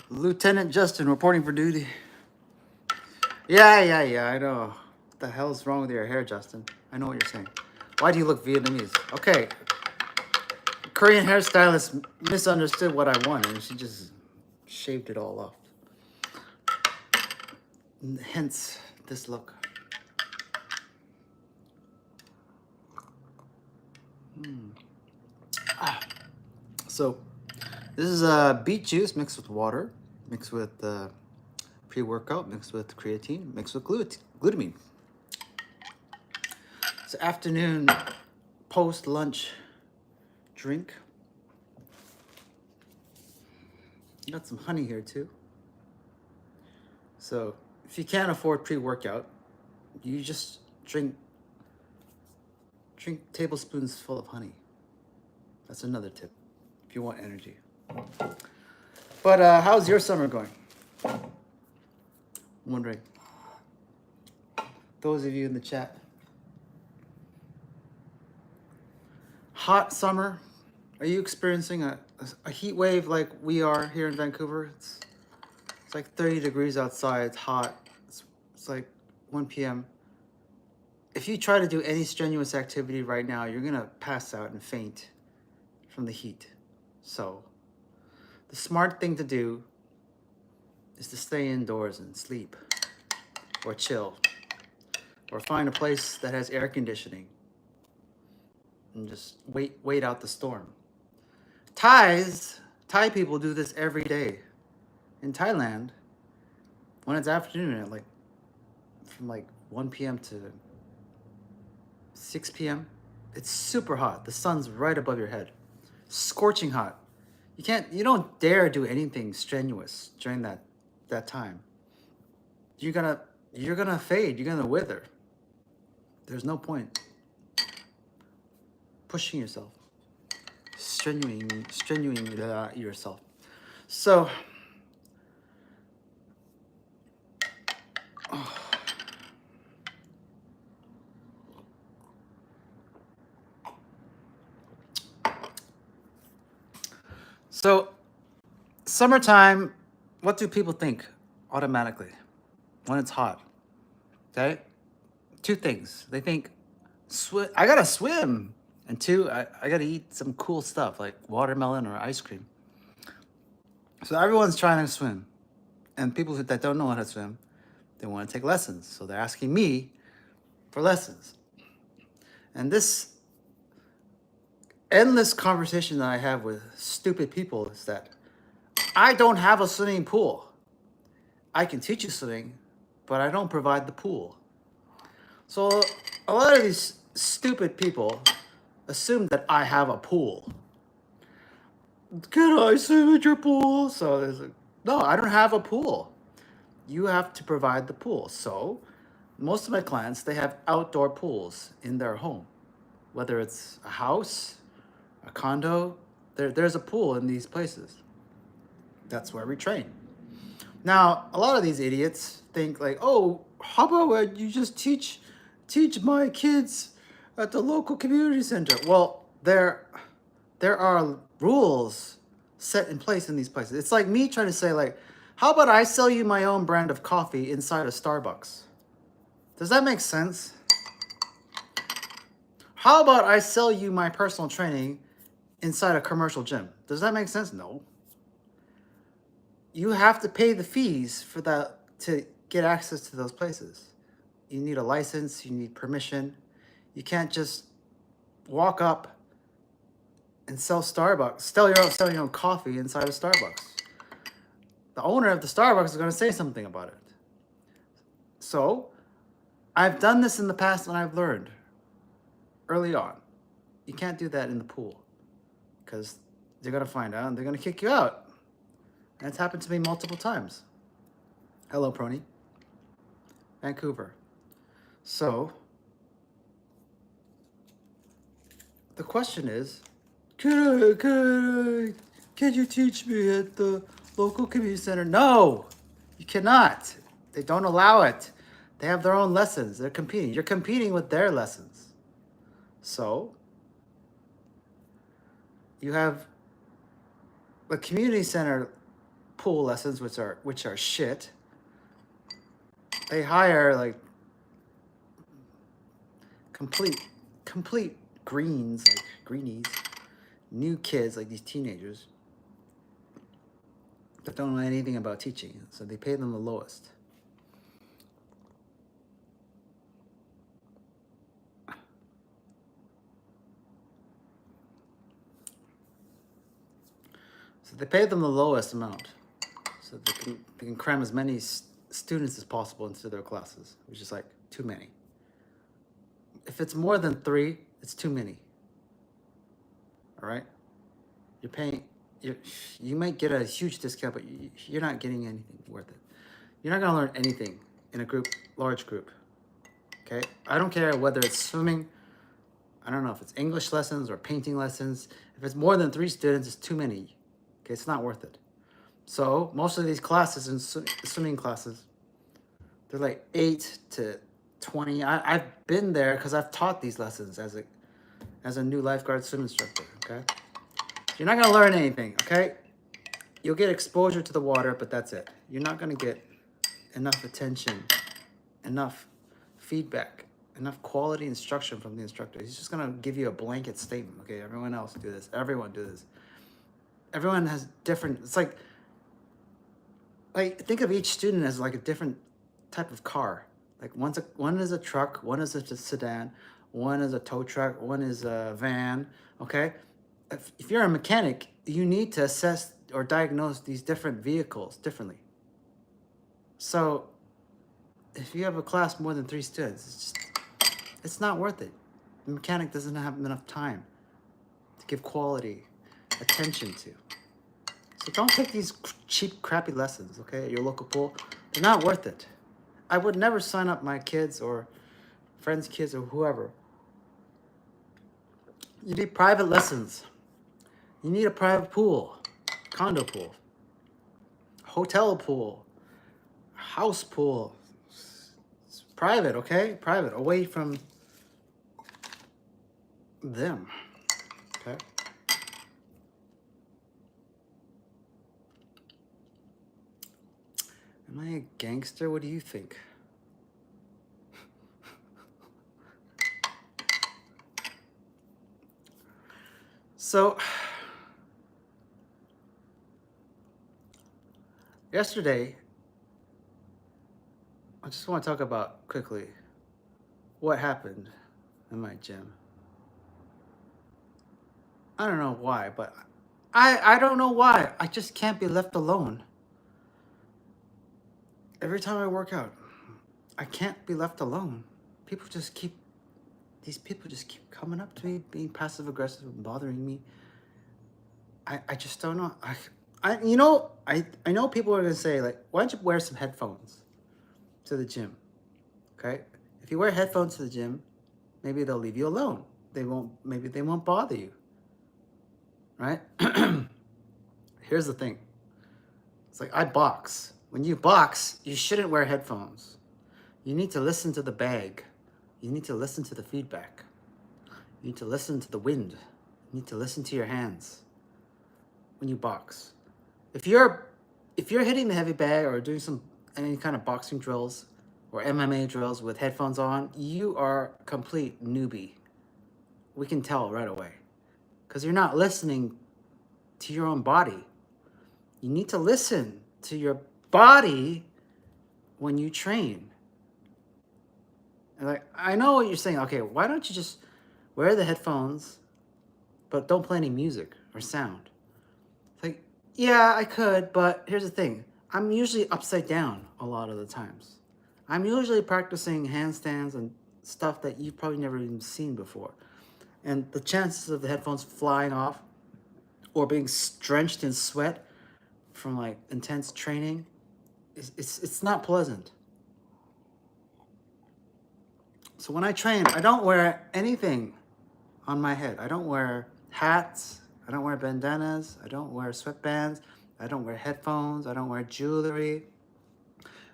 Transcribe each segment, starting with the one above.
Lieutenant Justin reporting for duty. Yeah, I know. What the hell's wrong with your hair, Justin? I know what you're saying. Why do you look Vietnamese? Okay, Korean hairstylist misunderstood what I wanted and she just shaved it all off. Hence this look. So this is beet juice mixed with water, mixed with pre-workout, mixed with creatine, mixed with glutamine. It's afternoon post-lunch drink. Got some honey here too. So if you can't afford pre-workout, you just drink tablespoons full of honey. That's another tip if you want energy. But how's your summer going? I'm wondering. Those of you in the chat. Hot summer. Are you experiencing a heat wave like we are here in Vancouver? It's like 30 degrees outside. It's hot. It's like 1 p.m. If you try to do any strenuous activity right now, you're going to pass out and faint from the heat. So the smart thing to do is to stay indoors and sleep or chill or find a place that has air conditioning and just wait out the storm. Thai people do this every day. In Thailand, when it's afternoon at from 1 p.m. to 6 p.m., it's super hot. The sun's right above your head. Scorching hot. You don't dare do anything strenuous during that time. You're gonna fade, you're gonna wither. There's no point pushing yourself, strenuing yourself. So So, summertime, what do people think automatically when it's hot? Okay? Two things. They think, I gotta swim. And two, I gotta eat some cool stuff like watermelon or ice cream. So, everyone's trying to swim. And people that don't know how to swim, they want to take lessons. So, they're asking me for lessons. And this endless conversation that I have with stupid people is that I don't have a swimming pool. I can teach you swimming, but I don't provide the pool. So a lot of these stupid people assume that I have a pool. Can I swim at your pool? So there's no, I don't have a pool. You have to provide the pool. So most of my clients, they have outdoor pools in their home. Whether it's a house, a condo, there's a pool in these places. That's where we train. Now, a lot of these idiots think like, oh, how about you just teach my kids at the local community center? Well, there are rules set in place in these places. It's like me trying to say like, how about I sell you my own brand of coffee inside a Starbucks? Does that make sense? How about I sell you my personal training inside a commercial gym? Does that make sense? No. You have to pay the fees for that to get access to those places. You need a license, you need permission. You can't just walk up and sell your own coffee inside of Starbucks. The owner of the Starbucks is going to say something about it. So, I've done this in the past and I've learned early on. You can't do that in the pool because they're going to find out and they're going to kick you out. And it's happened to me multiple times. Hello, Prony. Vancouver. So, the question is, can you teach me at the local community center? No, you cannot. They don't allow it. They have their own lessons. They're competing. You're competing with their lessons. So, you have a community center pool lessons, which are shit. They hire like complete greens, like greenies, new kids, like these teenagers that don't know anything about teaching. So they pay them the lowest. So they pay them the lowest amount, so they can cram as many students as possible into their classes, which is like too many. If it's more than 3, it's too many. All right, you're paying. You might get a huge discount, but you're not getting anything worth it. You're not gonna learn anything in a group, large group. Okay, I don't care whether it's swimming. I don't know if it's English lessons or painting lessons. If it's more than 3 students, it's too many. Okay, it's not worth it. So most of these classes in swimming classes, they're like 8 to 20. I've been there because I've taught these lessons as a new lifeguard swim instructor. Okay, you're not gonna learn anything. Okay, you'll get exposure to the water, but that's it. You're not gonna get enough attention, enough feedback, enough quality instruction from the instructor. He's just gonna give you a blanket statement. Okay, everyone else do this. Everyone do this. Everyone has different. It's like think of each student as like a different type of car. Like one is a truck, one is a sedan, one is a tow truck, one is a van. Okay, if you're a mechanic, you need to assess or diagnose these different vehicles differently. So if you have a class more than 3 students, it's not worth it. The mechanic doesn't have enough time to give quality attention to. So don't take these cheap, crappy lessons, okay, at your local pool. They're not worth it. I would never sign up my kids or friends' kids or whoever. You need private lessons. You need a private pool, condo pool, hotel pool, house pool. It's private, okay? Private, away from them, okay? Am I a gangster? What do you think? So, yesterday, I just want to talk about quickly what happened in my gym. I don't know why, but I don't know why. I just can't be left alone. Every time I work out, I can't be left alone. These people just keep coming up to me, being passive aggressive and bothering me. I just don't know. I know people are gonna say, like, why don't you wear some headphones to the gym? Okay? If you wear headphones to the gym, maybe they'll leave you alone. Maybe they won't bother you. Right? Here's the thing. It's like I box. When you box, you shouldn't wear headphones. You need to listen to the bag. You need to listen to the feedback. You need to listen to the wind. You need to listen to your hands when you box. If you're hitting the heavy bag or doing any kind of boxing drills or MMA drills with headphones on, you are a complete newbie. We can tell right away. Because you're not listening to your own body. You need to listen to your body when you train. And like, I know what you're saying. Okay, why don't you just wear the headphones, but don't play any music or sound? It's like, yeah, I could, but here's the thing. I'm usually upside down a lot of the times. I'm usually practicing handstands and stuff that you've probably never even seen before. And the chances of the headphones flying off or being drenched in sweat from like intense training, it's not pleasant. So when I train, I don't wear anything on my head. I don't wear hats. I don't wear bandanas. I don't wear sweatbands. I don't wear headphones. I don't wear jewelry.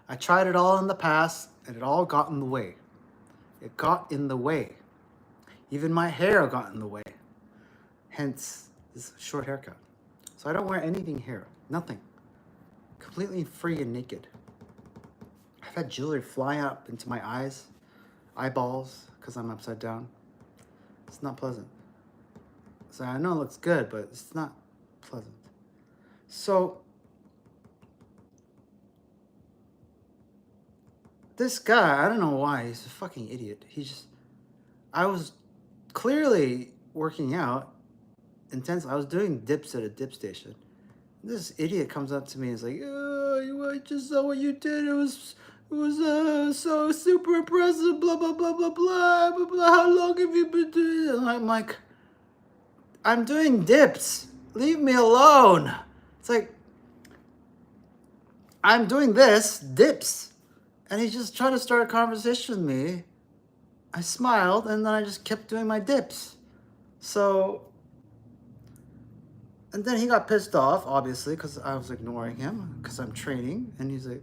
I tried it all in the past, and it all got in the way. It got in the way. Even my hair got in the way. Hence, this short haircut. So I don't wear anything here. Nothing. completely free and naked. I've had jewelry fly up into my eyeballs, because I'm upside down. It's not pleasant. So I know it looks good, but it's not pleasant. So this guy, I don't know why, he's a fucking idiot. I was clearly working out intensely. I was doing dips at a dip station. This idiot comes up to me and is like, "Oh, I just saw what you did. It was so super impressive. Blah blah blah blah blah blah blah. How long have you been doing it?" And I'm like, "I'm doing dips. Leave me alone." It's like, I'm doing this dips, and he just tried to start a conversation with me. I smiled, and then I just kept doing my dips. So, and then he got pissed off, obviously, because I was ignoring him, because I'm training. And he's like,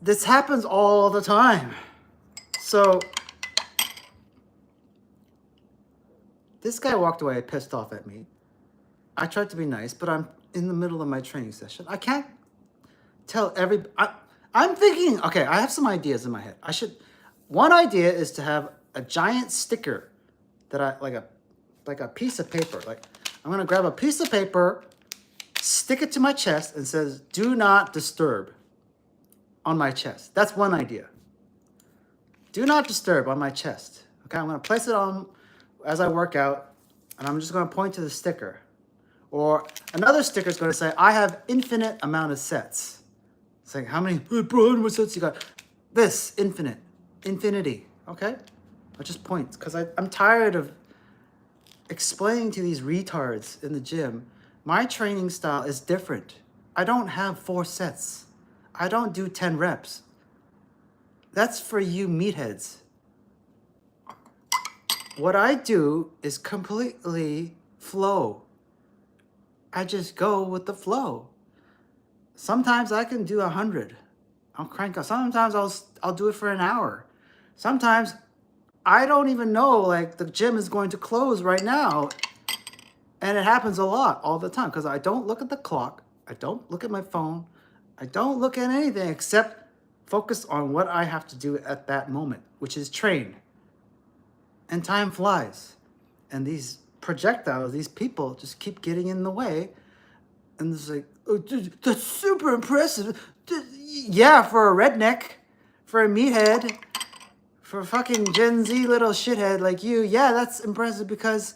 this happens all the time. So, this guy walked away pissed off at me. I tried to be nice, but I'm in the middle of my training session. I can't tell I'm thinking, okay, I have some ideas in my head. One idea is to have a giant sticker that like a piece of paper. Like, I'm gonna grab a piece of paper, stick it to my chest, and says, "Do not disturb," on my chest. That's one idea. Do not disturb on my chest. Okay, I'm gonna place it on as I work out, and I'm just gonna point to the sticker. Or another sticker is gonna say, "I have infinite amount of sets." It's like, how many sets you got? This, infinity, okay? I just point, because I'm tired of explaining to these retards in the gym, my training style is different. I don't have 4 sets. I don't do 10 reps. That's for you meatheads. What I do is completely flow. I just go with the flow. Sometimes I can do 100. I'll crank up. Sometimes I'll do it for an hour. Sometimes I don't even know, like, the gym is going to close right now. And it happens a lot, all the time, because I don't look at the clock. I don't look at my phone. I don't look at anything except focus on what I have to do at that moment, which is train. And time flies. And these projectiles, these people just keep getting in the way. And it's like, "Oh, dude, that's super impressive." Yeah, for a redneck, for a meathead, for a fucking Gen Z little shithead like you, yeah, that's impressive, because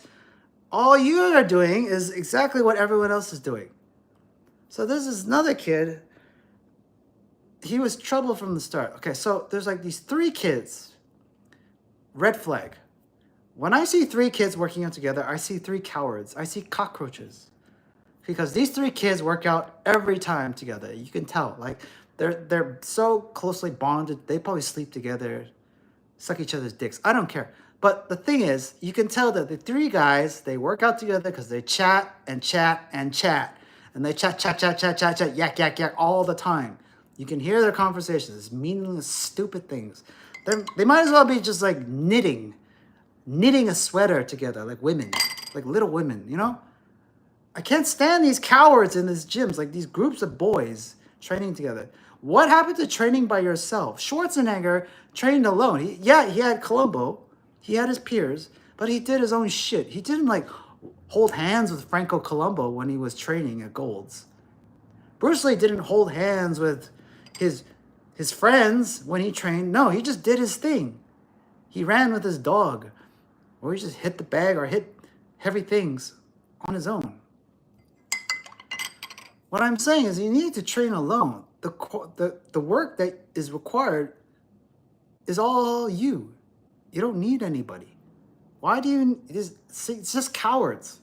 all you are doing is exactly what everyone else is doing. So there's this another kid. He was trouble from the start. Okay, so there's like these 3 kids. Red flag. When I see 3 kids working out together, I see 3 cowards. I see cockroaches. Because these 3 kids work out every time together. You can tell. Like, they're so closely bonded. They probably sleep together, suck each other's dicks. I don't care. But the thing is, you can tell that the 3 guys, they work out together because they chat and chat and chat. And they chat, yak, yak, yak all the time. You can hear their conversations. It's meaningless, stupid things. They might as well be just like knitting a sweater together, like women, like little women, you know? I can't stand these cowards in these gyms, like these groups of boys training together. What happened to training by yourself? Schwarzenegger trained alone. He had Columbo, he had his peers, but he did his own shit. He didn't like hold hands with Franco Columbo when he was training at Gold's. Bruce Lee didn't hold hands with his friends when he trained. No, he just did his thing. He ran with his dog, or he just hit the bag or hit heavy things on his own. What I'm saying is, you need to train alone. The work that is required is all you. You don't need anybody. Why do you? It's just cowards.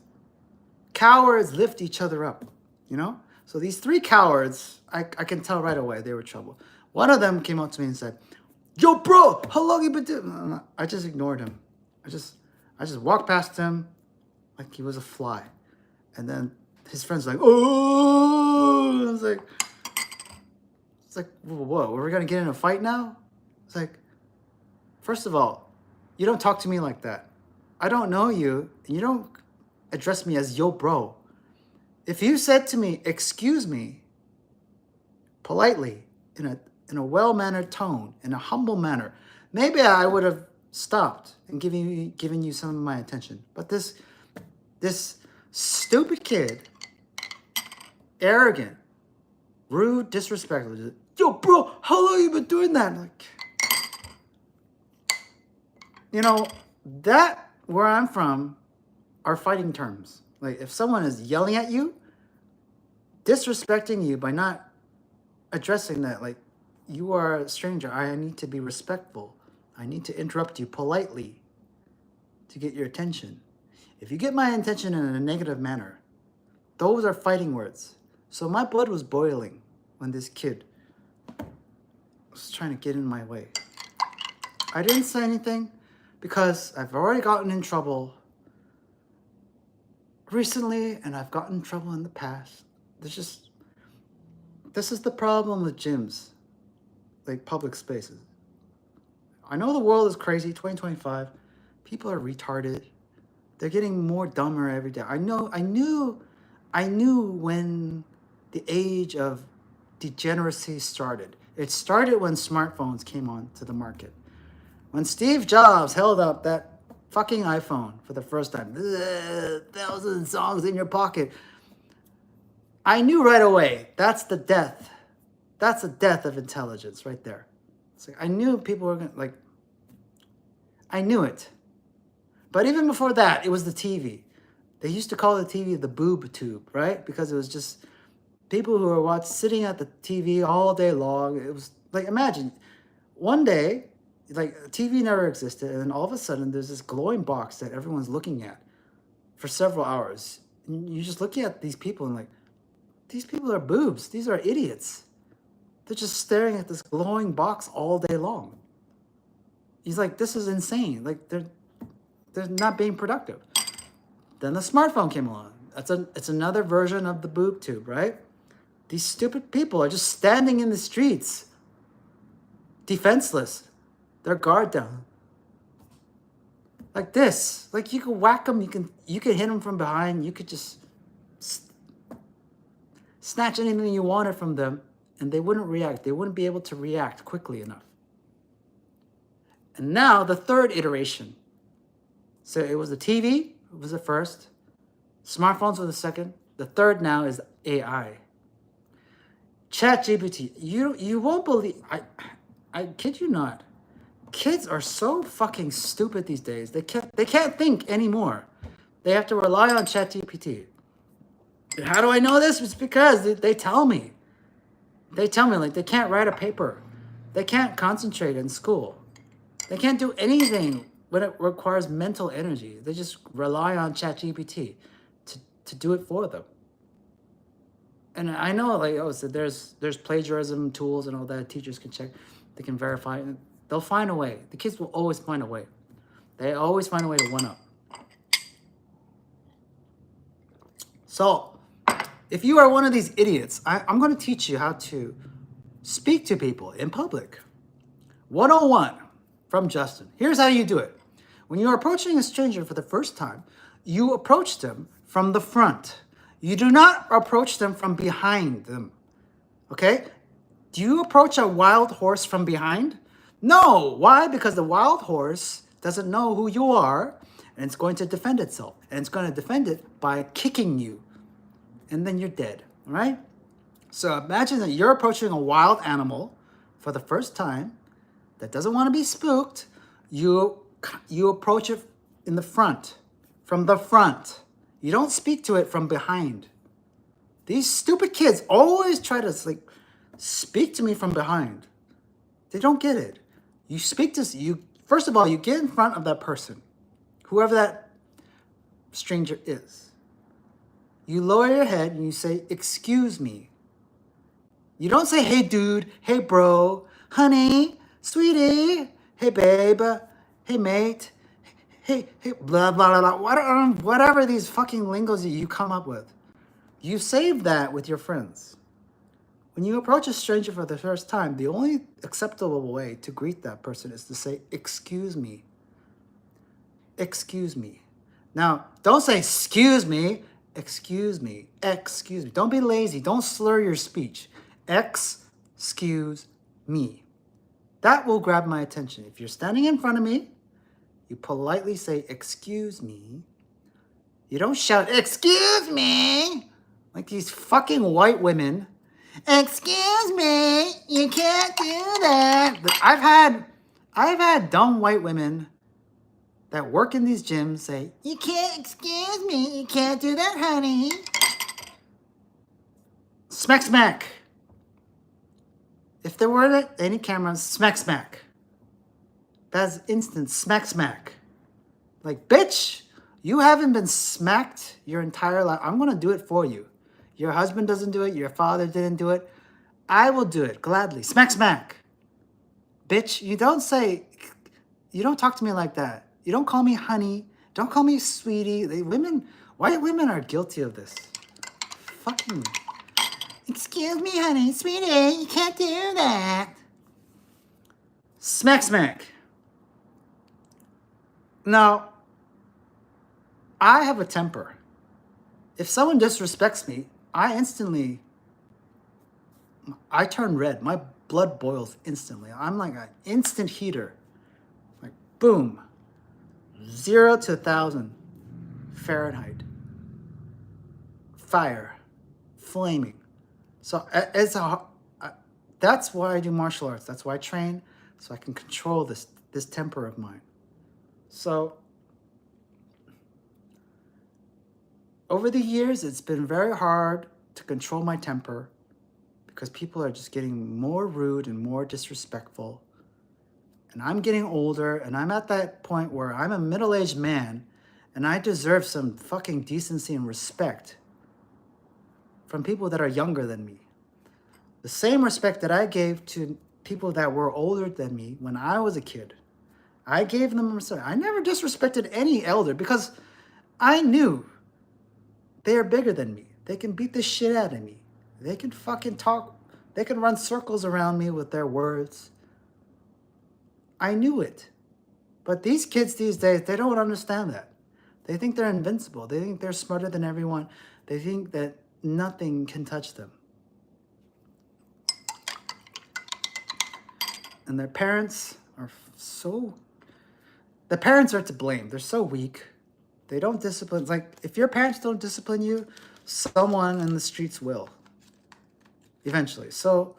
Cowards lift each other up, you know? So these 3 cowards, I can tell right away they were trouble. One of them came up to me and said, "Yo, bro, how long you been doing?" I just ignored him. I just walked past him like he was a fly. And then his friend's like, "Oh," I was like, whoa, are we gonna get in a fight now? It's like, first of all, you don't talk to me like that. I don't know you, and you don't address me as "yo, bro." If you said to me, excuse me, politely, in a well-mannered tone, in a humble manner, maybe I would have stopped and given you some of my attention. But this stupid kid, arrogant, rude, disrespectful. Yo, bro, how long you been doing that? Like, you know, that where I'm from are fighting terms. Like, if someone is yelling at you, disrespecting you by not addressing that, like, you are a stranger. I need to be respectful. I need to interrupt you politely to get your attention. If you get my attention in a negative manner, those are fighting words. So my blood was boiling when this kid was trying to get in my way. I didn't say anything because I've already gotten in trouble recently, and I've gotten in trouble in the past. This is the problem with gyms, like public spaces. I know the world is crazy, 2025. People are retarded. They're getting more dumber every day. I knew when the age of degeneracy started. It started when smartphones came onto the market. When Steve Jobs held up that fucking iPhone for the first time, 1,000 songs in your pocket, I knew right away, that's the death. That's the death of intelligence right there. It's like, I knew people were going to, like, I knew it. But even before that, it was the TV. They used to call the TV the boob tube, right? Because it was just people who were sitting at the TV all day long. It was like, imagine, one day, like, TV never existed, and then all of a sudden, there's this glowing box that everyone's looking at for several hours. And you're just looking at these people and like, these people are boobs. These are idiots. They're just staring at this glowing box all day long. He's like, this is insane. Like, they're not being productive. Then the smartphone came along. It's another version of the boob tube, right? These stupid people are just standing in the streets, defenseless, their guard down, like this. Like, you can whack them, you can hit them from behind, you could just snatch anything you wanted from them, and they wouldn't react. They wouldn't be able to react quickly enough. And now the third iteration. So it was the TV, it was the first. Smartphones were the second. The third now is AI. ChatGPT. You won't believe, I kid you not. Kids are so fucking stupid these days. They can't think anymore. They have to rely on ChatGPT. And how do I know this? It's because they tell me. They tell me, like, they can't write a paper. They can't concentrate in school. They can't do anything when it requires mental energy. They just rely on ChatGPT to do it for them. And I know, like, so there's plagiarism tools and all that teachers can check. They can verify. They'll find a way. The kids will always find a way. They always find a way to one up. So, if you are one of these idiots, I'm going to teach you how to speak to people in public. 101 from Justin. Here's how you do it. When you're approaching a stranger for the first time, you approach them from the front. You do not approach them from behind them. Okay? Do you approach a wild horse from behind? No. Why? Because the wild horse doesn't know who you are, and it's going to defend itself. And it's going to defend it by kicking you. And then you're dead, right? So imagine that you're approaching a wild animal for the first time that doesn't want to be spooked. You approach it in the front, from the front. You don't speak to it from behind. These stupid kids always try to, like, speak to me from behind. They don't get it. You speak to you. First of all, you get in front of that person, whoever that stranger is. You lower your head and you say, "Excuse me." You don't say, "Hey, dude," "Hey, bro," "Honey," "Sweetie," "Hey, babe," "Hey, mate," hey, blah, blah, blah, blah, whatever these fucking lingos you come up with. You save that with your friends. When you approach a stranger for the first time, the only acceptable way to greet that person is to say, "Excuse me." Excuse me. Now, don't say, "Excuse me," excuse me, excuse me. Don't be lazy. Don't slur your speech. Excuse me. That will grab my attention. If you're standing in front of me, you politely say, excuse me. You don't shout, excuse me, like these fucking white women. Excuse me, you can't do that. I've had dumb white women that work in these gyms say, you can't, excuse me, you can't do that, honey. Smack, smack. If there weren't any cameras, smack, smack. That's instant smack, smack. Like, bitch, you haven't been smacked your entire life. I'm going to do it for you. Your husband doesn't do it. Your father didn't do it. I will do it gladly. Smack, smack. Bitch, you don't talk to me like that. You don't call me honey. Don't call me sweetie. White women are guilty of this. Fucking, excuse me, honey, sweetie, you can't do that. Smack, smack. Now, I have a temper. If someone disrespects me, I turn red. My blood boils instantly. I'm like an instant heater. Like, boom. 0 to 1,000 Fahrenheit. Fire. Flaming. So that's why I do martial arts. That's why I train, so I can control this temper of mine. So, over the years, it's been very hard to control my temper because people are just getting more rude and more disrespectful. And I'm getting older, and I'm at that point where I'm a middle-aged man, and I deserve some fucking decency and respect from people that are younger than me. The same respect that I gave to people that were older than me when I was a kid. I gave them respect. I never disrespected any elder because I knew they are bigger than me. They can beat the shit out of me. They can fucking talk. They can run circles around me with their words. I knew it. But these kids these days, they don't understand that. They think they're invincible. They think they're smarter than everyone. They think that nothing can touch them. And their parents are the parents are to blame. They're so weak. They don't discipline. It's like, if your parents don't discipline you, someone in the streets will. Eventually. So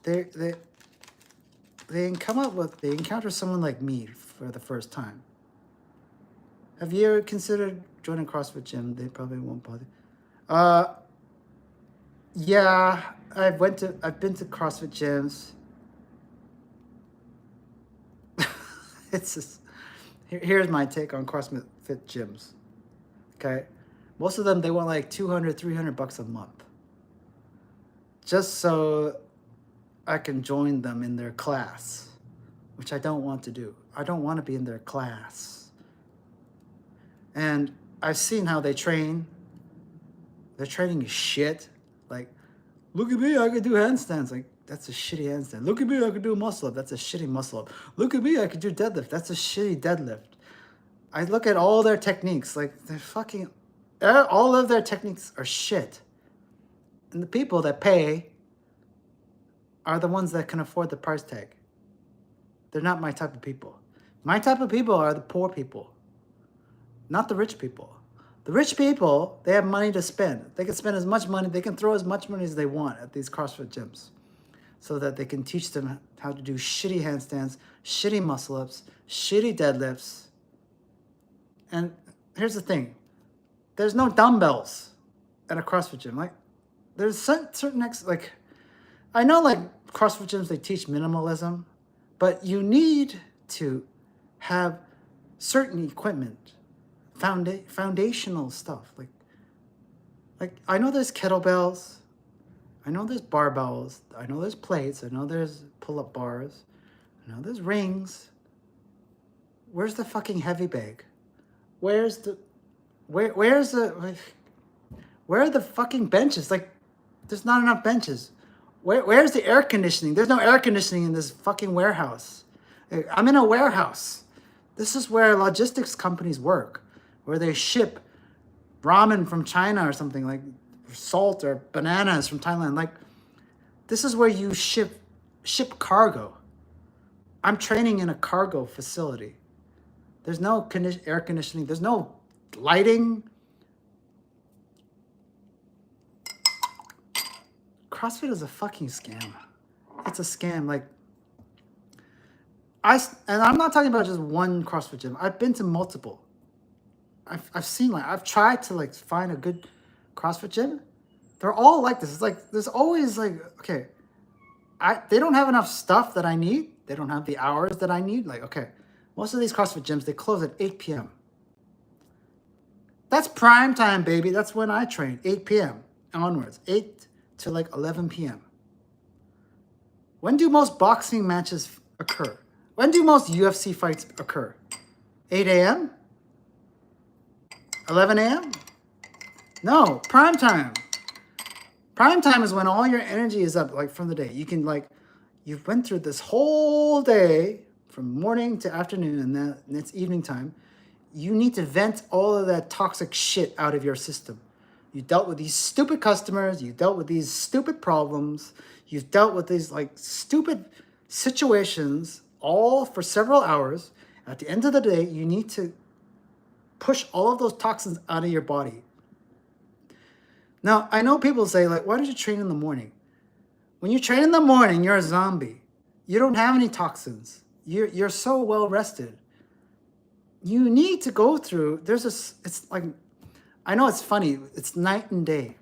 they encounter someone like me for the first time. Have you ever considered joining a CrossFit gym? They probably won't bother. Yeah, I've been to CrossFit gyms. It's just, here's my take on CrossFit gyms. Okay, most of them, they want like $200-$300 a month, just so I can join them in their class, which I don't want to do. I don't want to be in their class. And I've seen how they train. Their training is shit. Like, look at me, I can do handstands. Like, that's a shitty handstand. Look at me, I can do a muscle up. That's a shitty muscle up. Look at me, I can do deadlift. That's a shitty deadlift. I look at all their techniques. Like, they're fucking, all of their techniques are shit. And the people that pay are the ones that can afford the price tag. They're not my type of people. My type of people are the poor people, not the rich people. The rich people, they have money to spend. They can spend as much money, they can throw as much money as they want at these CrossFit gyms so that they can teach them how to do shitty handstands, shitty muscle-ups, shitty deadlifts. And here's the thing. There's no dumbbells at a CrossFit gym. Like, there's certain like, I know like CrossFit gyms, they teach minimalism, but you need to have certain equipment, foundational stuff. Like I know there's kettlebells, I know there's barbells, I know there's plates, I know there's pull-up bars, I know there's rings. Where's the fucking heavy bag? Where are the fucking benches? Like, there's not enough benches. Where's the air conditioning? There's no air conditioning in this fucking warehouse. I'm in a warehouse. This is where logistics companies work, where they ship ramen from China or something, like salt or bananas from Thailand. Like, this is where you ship cargo. I'm training in a cargo facility. There's no air conditioning. There's no lighting. CrossFit is a fucking scam. It's a scam. Like, and I'm not talking about just one CrossFit gym. I've been to multiple. I've seen, like, I've tried to, like, find a good CrossFit gym. They're all like this. It's like there's always, like, okay, they don't have enough stuff that I need. They don't have the hours that I need. Like, okay, most of these CrossFit gyms, they close at 8 p.m. That's prime time, baby. That's when I train, 8 p.m. onwards, 8 to like 11 p.m. When do most boxing matches occur? When do most UFC fights occur? 8 a.m.? 11 a.m.? No, prime time. Prime time is when all your energy is up, like, from the day. You can, like, you've went through this whole day from morning to afternoon, and then it's evening time. You need to vent all of that toxic shit out of your system. You dealt with these stupid customers. You dealt with these stupid problems. You've dealt with these, like, stupid situations all for several hours. At the end of the day, you need to push all of those toxins out of your body. Now, I know people say, like, why don't you train in the morning? When you train in the morning, you're a zombie. You don't have any toxins. You're so well rested. You need to go through, it's like, I know it's funny, it's night and day.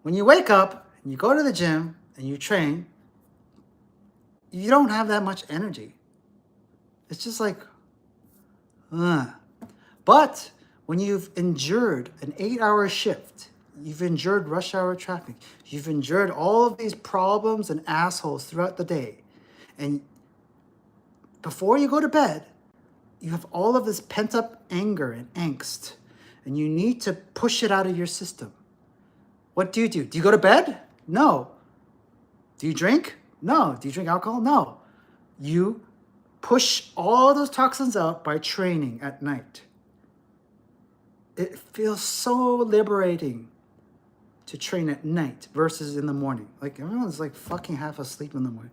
When you wake up and you go to the gym and you train, you don't have that much energy. It's just like, But when you've endured an 8-hour shift, you've endured rush hour traffic, you've endured all of these problems and assholes throughout the day, and before you go to bed, you have all of this pent-up anger and angst, and you need to push it out of your system. What do? Do you go to bed? No. Do you drink? No. Do you drink alcohol? No. You push all those toxins out by training at night. It feels so liberating to train at night versus in the morning. Like, everyone's like fucking half asleep in the morning.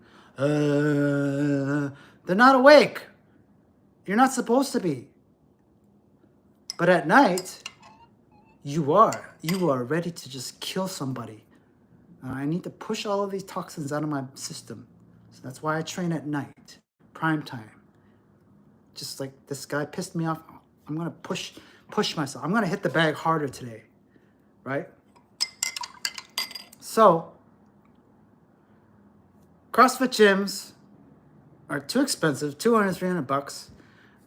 They're not awake. You're not supposed to be. But at night, you are. You are ready to just kill somebody. I need to push all of these toxins out of my system. So that's why I train at night, prime time. Just like this guy pissed me off. I'm going to push myself. I'm going to hit the bag harder today, right? So, CrossFit gyms are too expensive, $200, $300.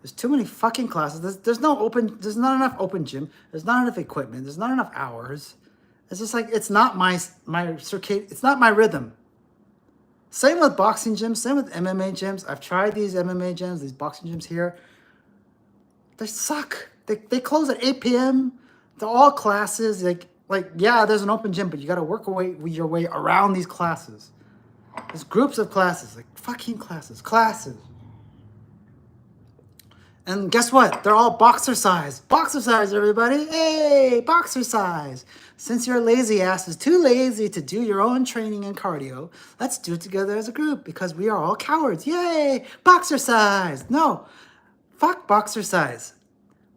There's too many fucking classes. There's not enough open gym. There's not enough equipment. There's not enough hours. It's just like, it's not my circadian, it's not my rhythm. Same with boxing gyms, same with MMA gyms. I've tried these MMA gyms, these boxing gyms here. They suck. They close at 8 p.m. They're all classes. Like, yeah, there's an open gym, but you got to work your way around these classes. There's groups of classes, like fucking classes. And guess what? They're all boxer size. Boxer size, everybody. Hey, boxer size. Since your lazy ass is too lazy to do your own training and cardio, let's do it together as a group because we are all cowards. Yay, boxer size. No, fuck boxer size.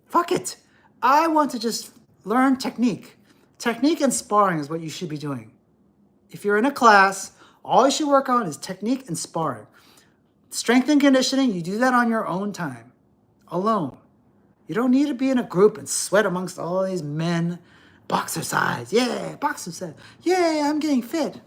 Fuck it. I want to just learn technique. Technique and sparring is what you should be doing. If you're in a class, all you should work on is technique and sparring. Strength and conditioning, you do that on your own time, alone. You don't need to be in a group and sweat amongst all these men. Boxer size, yeah, boxer size. Yeah, I'm getting fit.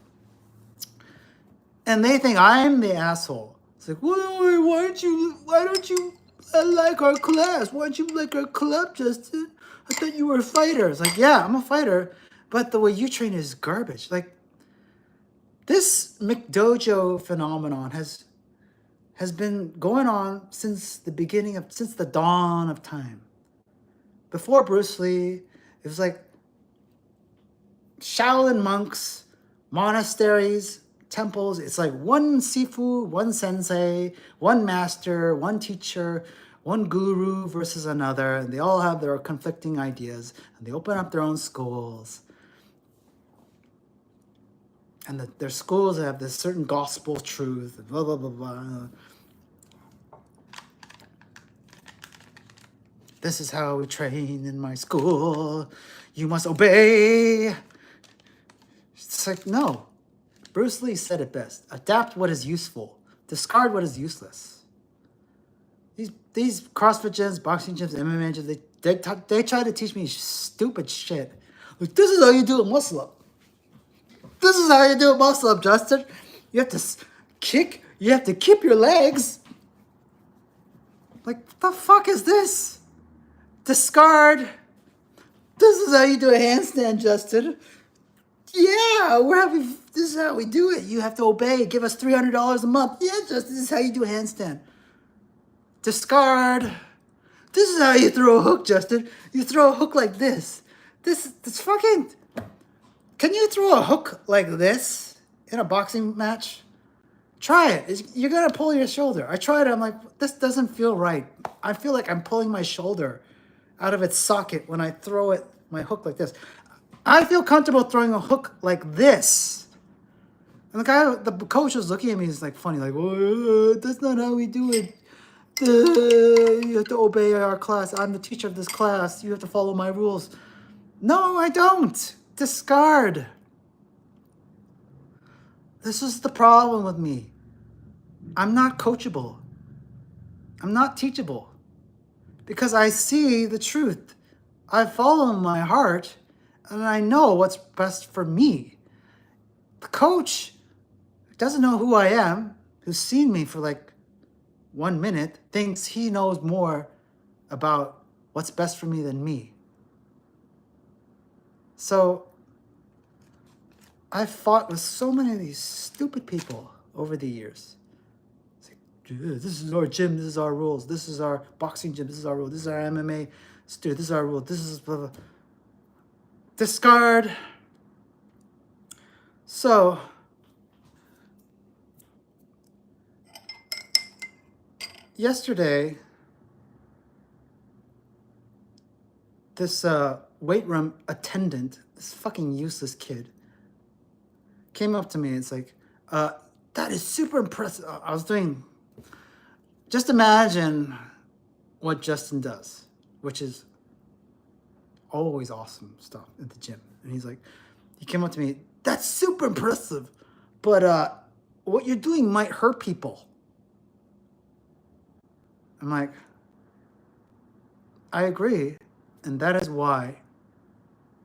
And they think I'm the asshole. It's like, why don't you like our class? Why don't you like our club, Justin? I thought you were a fighter. It's like, yeah, I'm a fighter, but the way you train is garbage. Like, this McDojo phenomenon has been going on since the dawn of time. Before Bruce Lee, it was like Shaolin monks, monasteries, temples. It's like one sifu, one sensei, one master, one teacher, one guru versus another, and they all have their conflicting ideas, and they open up their own schools. And their schools have this certain gospel truth, and blah, blah, blah, blah. This is how we train in my school. You must obey. It's like, no. Bruce Lee said it best. Adapt what is useful. Discard what is useless. These CrossFit gyms, boxing gyms, MMA gyms, they try to teach me stupid shit. Like, this is how you do a muscle up. This is how you do a muscle up, Justin. You have to kick. You have to keep your legs. Like, what the fuck is this? Discard. This is how you do a handstand, Justin. Yeah, this is how we do it. You have to obey. Give us $300 a month. Yeah, Justin, this is how you do a handstand. Discard. This is how you throw a hook, Justin. You throw a hook like this. This fucking... Can you throw a hook like this in a boxing match? Try it. You're going to pull your shoulder. I tried it. I'm like, this doesn't feel right. I feel like I'm pulling my shoulder out of its socket when I throw my hook like this. I feel comfortable throwing a hook like this. And the coach was looking at me, he's like funny, like, oh, that's not how we do it. You have to obey our class. I'm the teacher of this class. You have to follow my rules. No, I don't. Discard. This is the problem with me. I'm not coachable. I'm not teachable. Because I see the truth. I follow my heart, and I know what's best for me. The coach doesn't know who I am, who's seen me for like 1 minute, thinks he knows more about what's best for me than me. So I've fought with so many of these stupid people over the years. It's like, dude, this is our gym, this is our rules, this is our boxing gym, this is our rule, this is our MMA, dude, this is our rule, this is blah, blah. Discard. So yesterday, this weight room attendant, this fucking useless kid, came up to me. It's like, that is super impressive. I was doing, just imagine what Justin does, which is always awesome stuff at the gym. And he came up to me, that's super impressive, but what you're doing might hurt people. I'm like, I agree, and that is why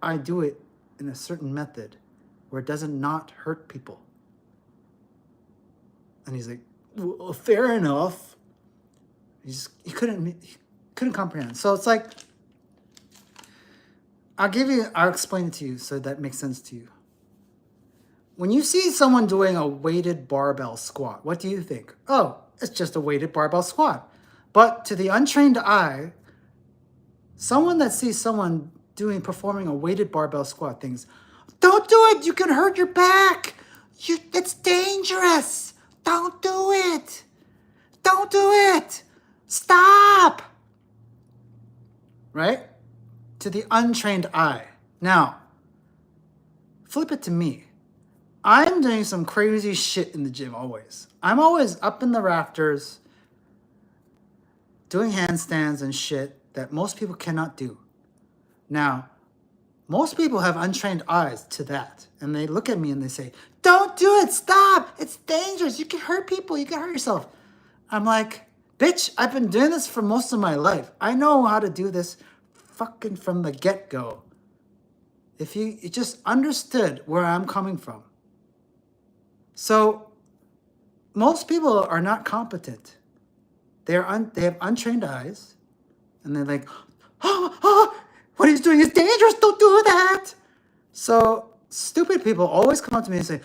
I do it in a certain method where it doesn't not hurt people. And he's like, well, fair enough. He couldn't comprehend. So it's like, I'll explain it to you so that makes sense to you. When you see someone doing a weighted barbell squat, what do you think? Oh, it's just a weighted barbell squat. But to the untrained eye, someone that sees someone performing a weighted barbell squat thinks, don't do it, you can hurt your back. It's dangerous. Don't do it. Don't do it. Stop. Right? To the untrained eye. Now, flip it to me. I'm doing some crazy shit in the gym always. I'm always up in the rafters, doing handstands and shit that most people cannot do. Now, most people have untrained eyes to that. And they look at me and they say, don't do it, stop. It's dangerous. You can hurt people. You can hurt yourself. I'm like, bitch, I've been doing this for most of my life. I know how to do this fucking from the get-go. If you just understood where I'm coming from. So, most people are not competent. They have untrained eyes, and they're like, what he's doing is dangerous, don't do that. So stupid people always come up to me and say,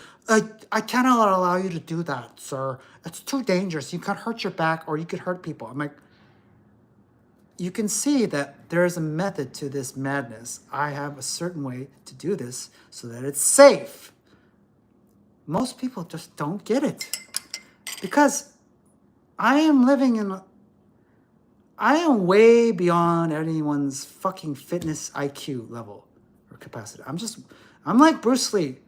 I cannot allow you to do that, sir. It's too dangerous. You could hurt your back or you could hurt people. I'm like, you can see that there is a method to this madness. I have a certain way to do this so that it's safe. Most people just don't get it. Because I am living in I am way beyond anyone's fucking fitness IQ level or capacity. I'm like Bruce Lee.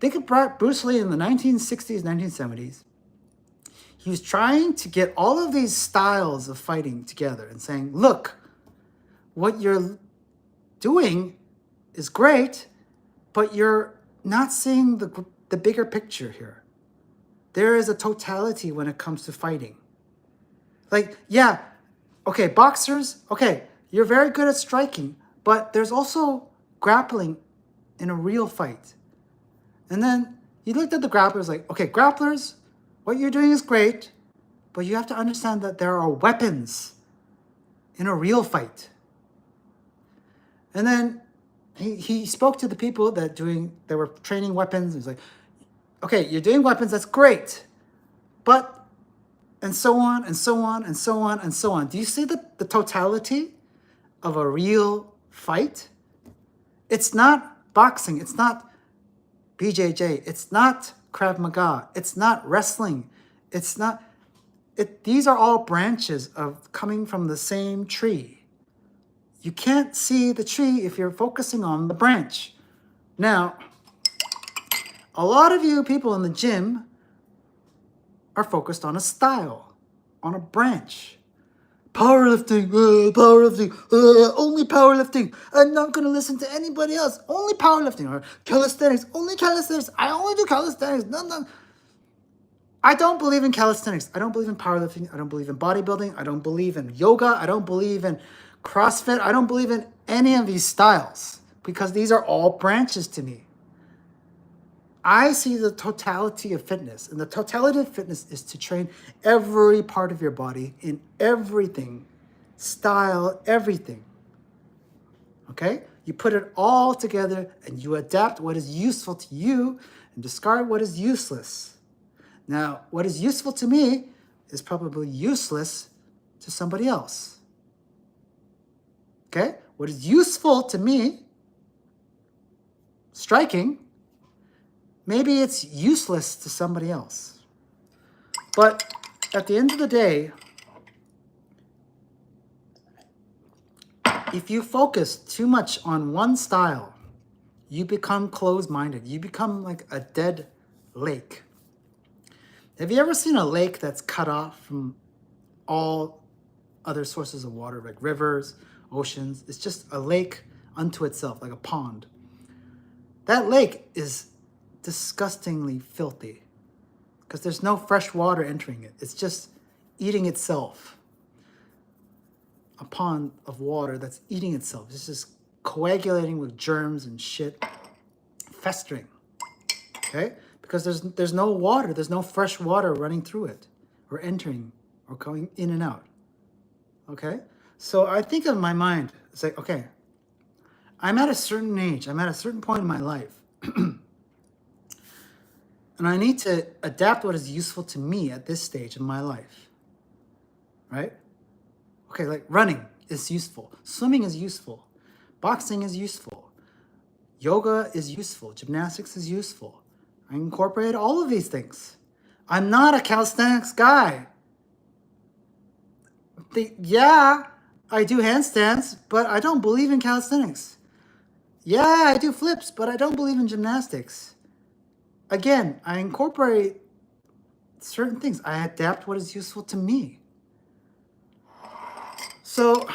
Think of Bruce Lee in the 1960s, 1970s. He was trying to get all of these styles of fighting together and saying, look, what you're doing is great, but you're not seeing the bigger picture here. There is a totality when it comes to fighting. Like, yeah, okay, boxers, okay, you're very good at striking, but there's also grappling in a real fight. And then he looked at the grapplers like, okay, grapplers, what you're doing is great, but you have to understand that there are weapons in a real fight. And then he spoke to the people that were training weapons. He was like, okay, you're doing weapons, that's great. But, and so on, and so on, and so on, and so on. Do you see the totality of a real fight? It's not boxing. It's not BJJ. It's not Krav Maga. It's not wrestling. It's not... These are all branches of coming from the same tree. You can't see the tree if you're focusing on the branch. Now, a lot of you people in the gym are focused on a style, on a branch. Powerlifting, only powerlifting. I'm not going to listen to anybody else. Only powerlifting. Or calisthenics, only calisthenics. I only do calisthenics. No. I don't believe in calisthenics. I don't believe in powerlifting. I don't believe in bodybuilding. I don't believe in yoga. I don't believe in CrossFit. I don't believe in any of these styles because these are all branches to me. I see the totality of fitness, and the totality of fitness is to train every part of your body in everything, style, everything. Okay? You put it all together and you adapt what is useful to you and discard what is useless. Now, what is useful to me is probably useless to somebody else. Okay? What is useful to me, striking, maybe it's useless to somebody else. But at the end of the day, if you focus too much on one style, you become closed-minded. You become like a dead lake. Have you ever seen a lake that's cut off from all other sources of water, like rivers, oceans? It's just a lake unto itself, like a pond. That lake is disgustingly filthy because there's no fresh water entering it. It's just eating itself. A pond of water that's eating itself. It's just coagulating with germs and shit, festering. Okay? Because there's no water, there's no fresh water running through it, or entering, or going in and out. Okay? So I think in my mind, it's like, okay, I'm at a certain age, I'm at a certain point in my life, and I need to adapt what is useful to me at this stage in my life. Right? Okay, like running is useful, swimming is useful, boxing is useful, yoga is useful, gymnastics is useful. I incorporate all of these things. I'm not a calisthenics guy. Yeah, I do handstands, but I don't believe in calisthenics. Yeah, I do flips, but I don't believe in gymnastics. Again, I incorporate certain things. I adapt what is useful to me. So,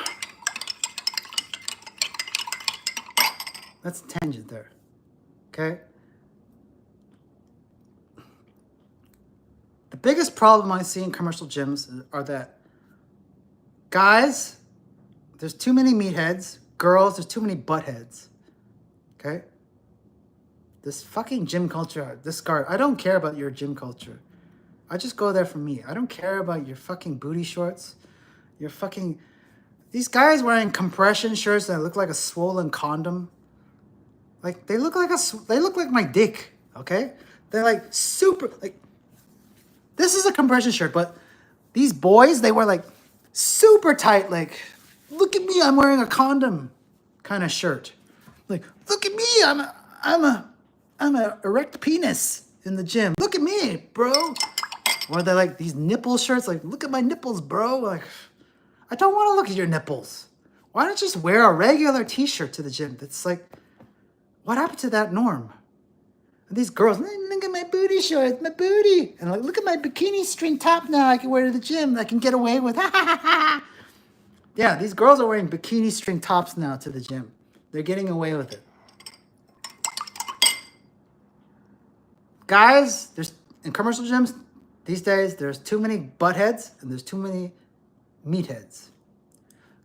that's a tangent there, okay? The biggest problem I see in commercial gyms are that guys, there's too many meatheads. Girls, there's too many buttheads. Okay? This fucking gym culture, discard. I don't care about your gym culture. I just go there for me. I don't care about your fucking booty shorts. Your fucking... These guys wearing compression shirts that look like a swollen condom. Like, they look like my dick, okay? They're like super... like. This is a compression shirt, but these boys, they wear like super tight, like, look at me, I'm wearing a condom kind of shirt. Like, look at me, I'm a erect penis in the gym. Look at me, bro. Or they're like these nipple shirts, like, look at my nipples, bro. Like, I don't want to look at your nipples. Why don't you just wear a regular t-shirt to the gym? That's like, what happened to that norm? And these girls, look at my booty shorts, my booty. And like, look at my bikini string top now I can wear to the gym. I can get away with. Yeah, these girls are wearing bikini string tops now to the gym. They're getting away with it. Guys, there's in commercial gyms these days, there's too many butt heads and there's too many meatheads.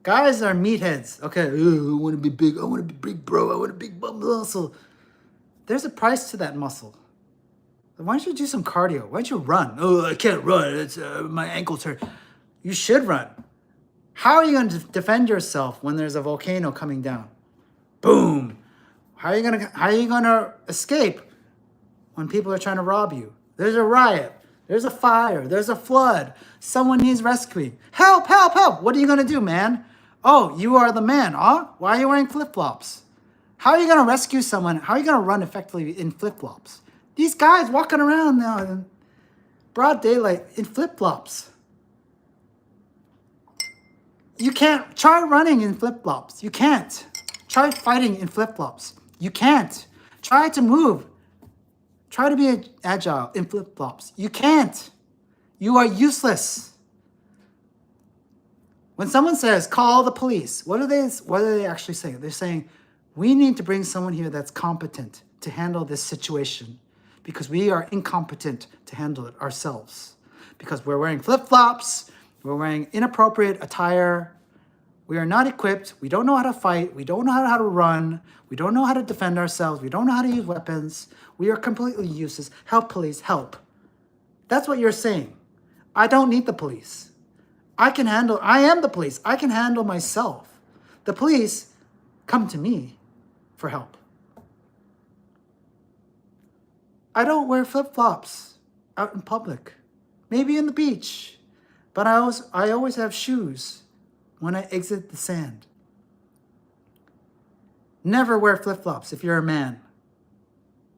Guys are meatheads. Okay, I want to be big. I want to be big, bro. I want a big bum muscle. There's a price to that muscle. Why don't you do some cardio? Why don't you run? Oh, I can't run. It's my ankles hurt. You should run. How are you going to defend yourself when there's a volcano coming down? Boom. How are you gonna escape when people are trying to rob you? There's a riot. There's a fire. There's a flood. Someone needs rescuing. Help, help, help. What are you going to do, man? Oh, you are the man, huh? Why are you wearing flip-flops? How are you going to rescue someone? How are you going to run effectively in flip-flops? These guys walking around now in broad daylight in flip-flops. You can't. Try running in flip-flops. You can't. Try fighting in flip-flops. You can't. Try to move. Try to be agile in flip-flops. You can't. You are useless. When someone says, call the police, what are they actually saying? They're saying, we need to bring someone here that's competent to handle this situation because we are incompetent to handle it ourselves. Because we're wearing flip-flops, we're wearing inappropriate attire, we are not equipped, we don't know how to fight, we don't know how to run, we don't know how to defend ourselves, we don't know how to use weapons, we are completely useless. Help, police, help. That's what you're saying. I don't need the police. I am the police. I can handle myself. The police come to me for help. I don't wear flip-flops out in public. Maybe in the beach. But I always have shoes when I exit the sand. Never wear flip-flops if you're a man.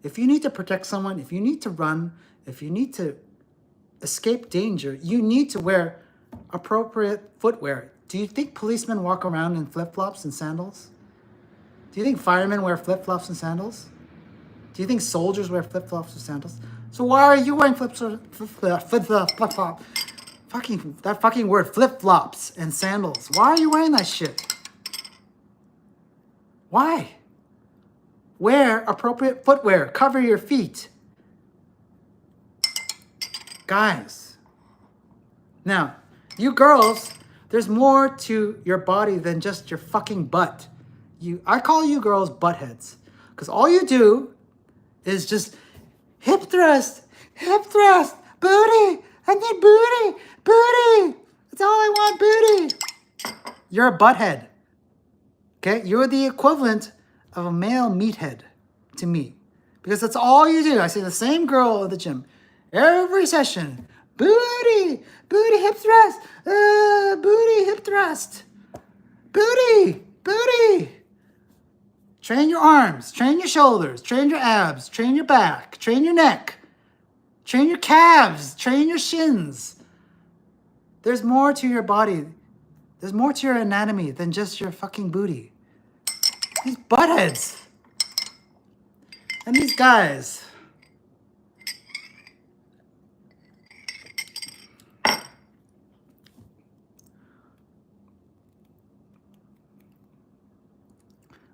If you need to protect someone, if you need to run, if you need to escape danger, you need to wear appropriate footwear. Do you think policemen walk around in flip-flops and sandals? Do you think firemen wear flip-flops and sandals? Do you think soldiers wear flip-flops and sandals? So why are you wearing flip-flop? That fucking word, flip-flops and sandals. Why are you wearing that shit? Why? Wear appropriate footwear. Cover your feet. Guys. Now, you girls, there's more to your body than just your fucking butt. I call you girls butt heads. Because all you do is just hip thrust, booty. I need booty. That's all I want, booty. You're a butthead. Okay? You're the equivalent of a male meathead to me. Because that's all you do. I see the same girl at the gym. Every session. Booty, hip thrust. Booty, hip thrust. Booty. Train your arms. Train your shoulders. Train your abs. Train your back. Train your neck. Train your calves. Train your shins. There's more to your body. There's more to your anatomy than just your fucking booty. These buttheads. And these guys.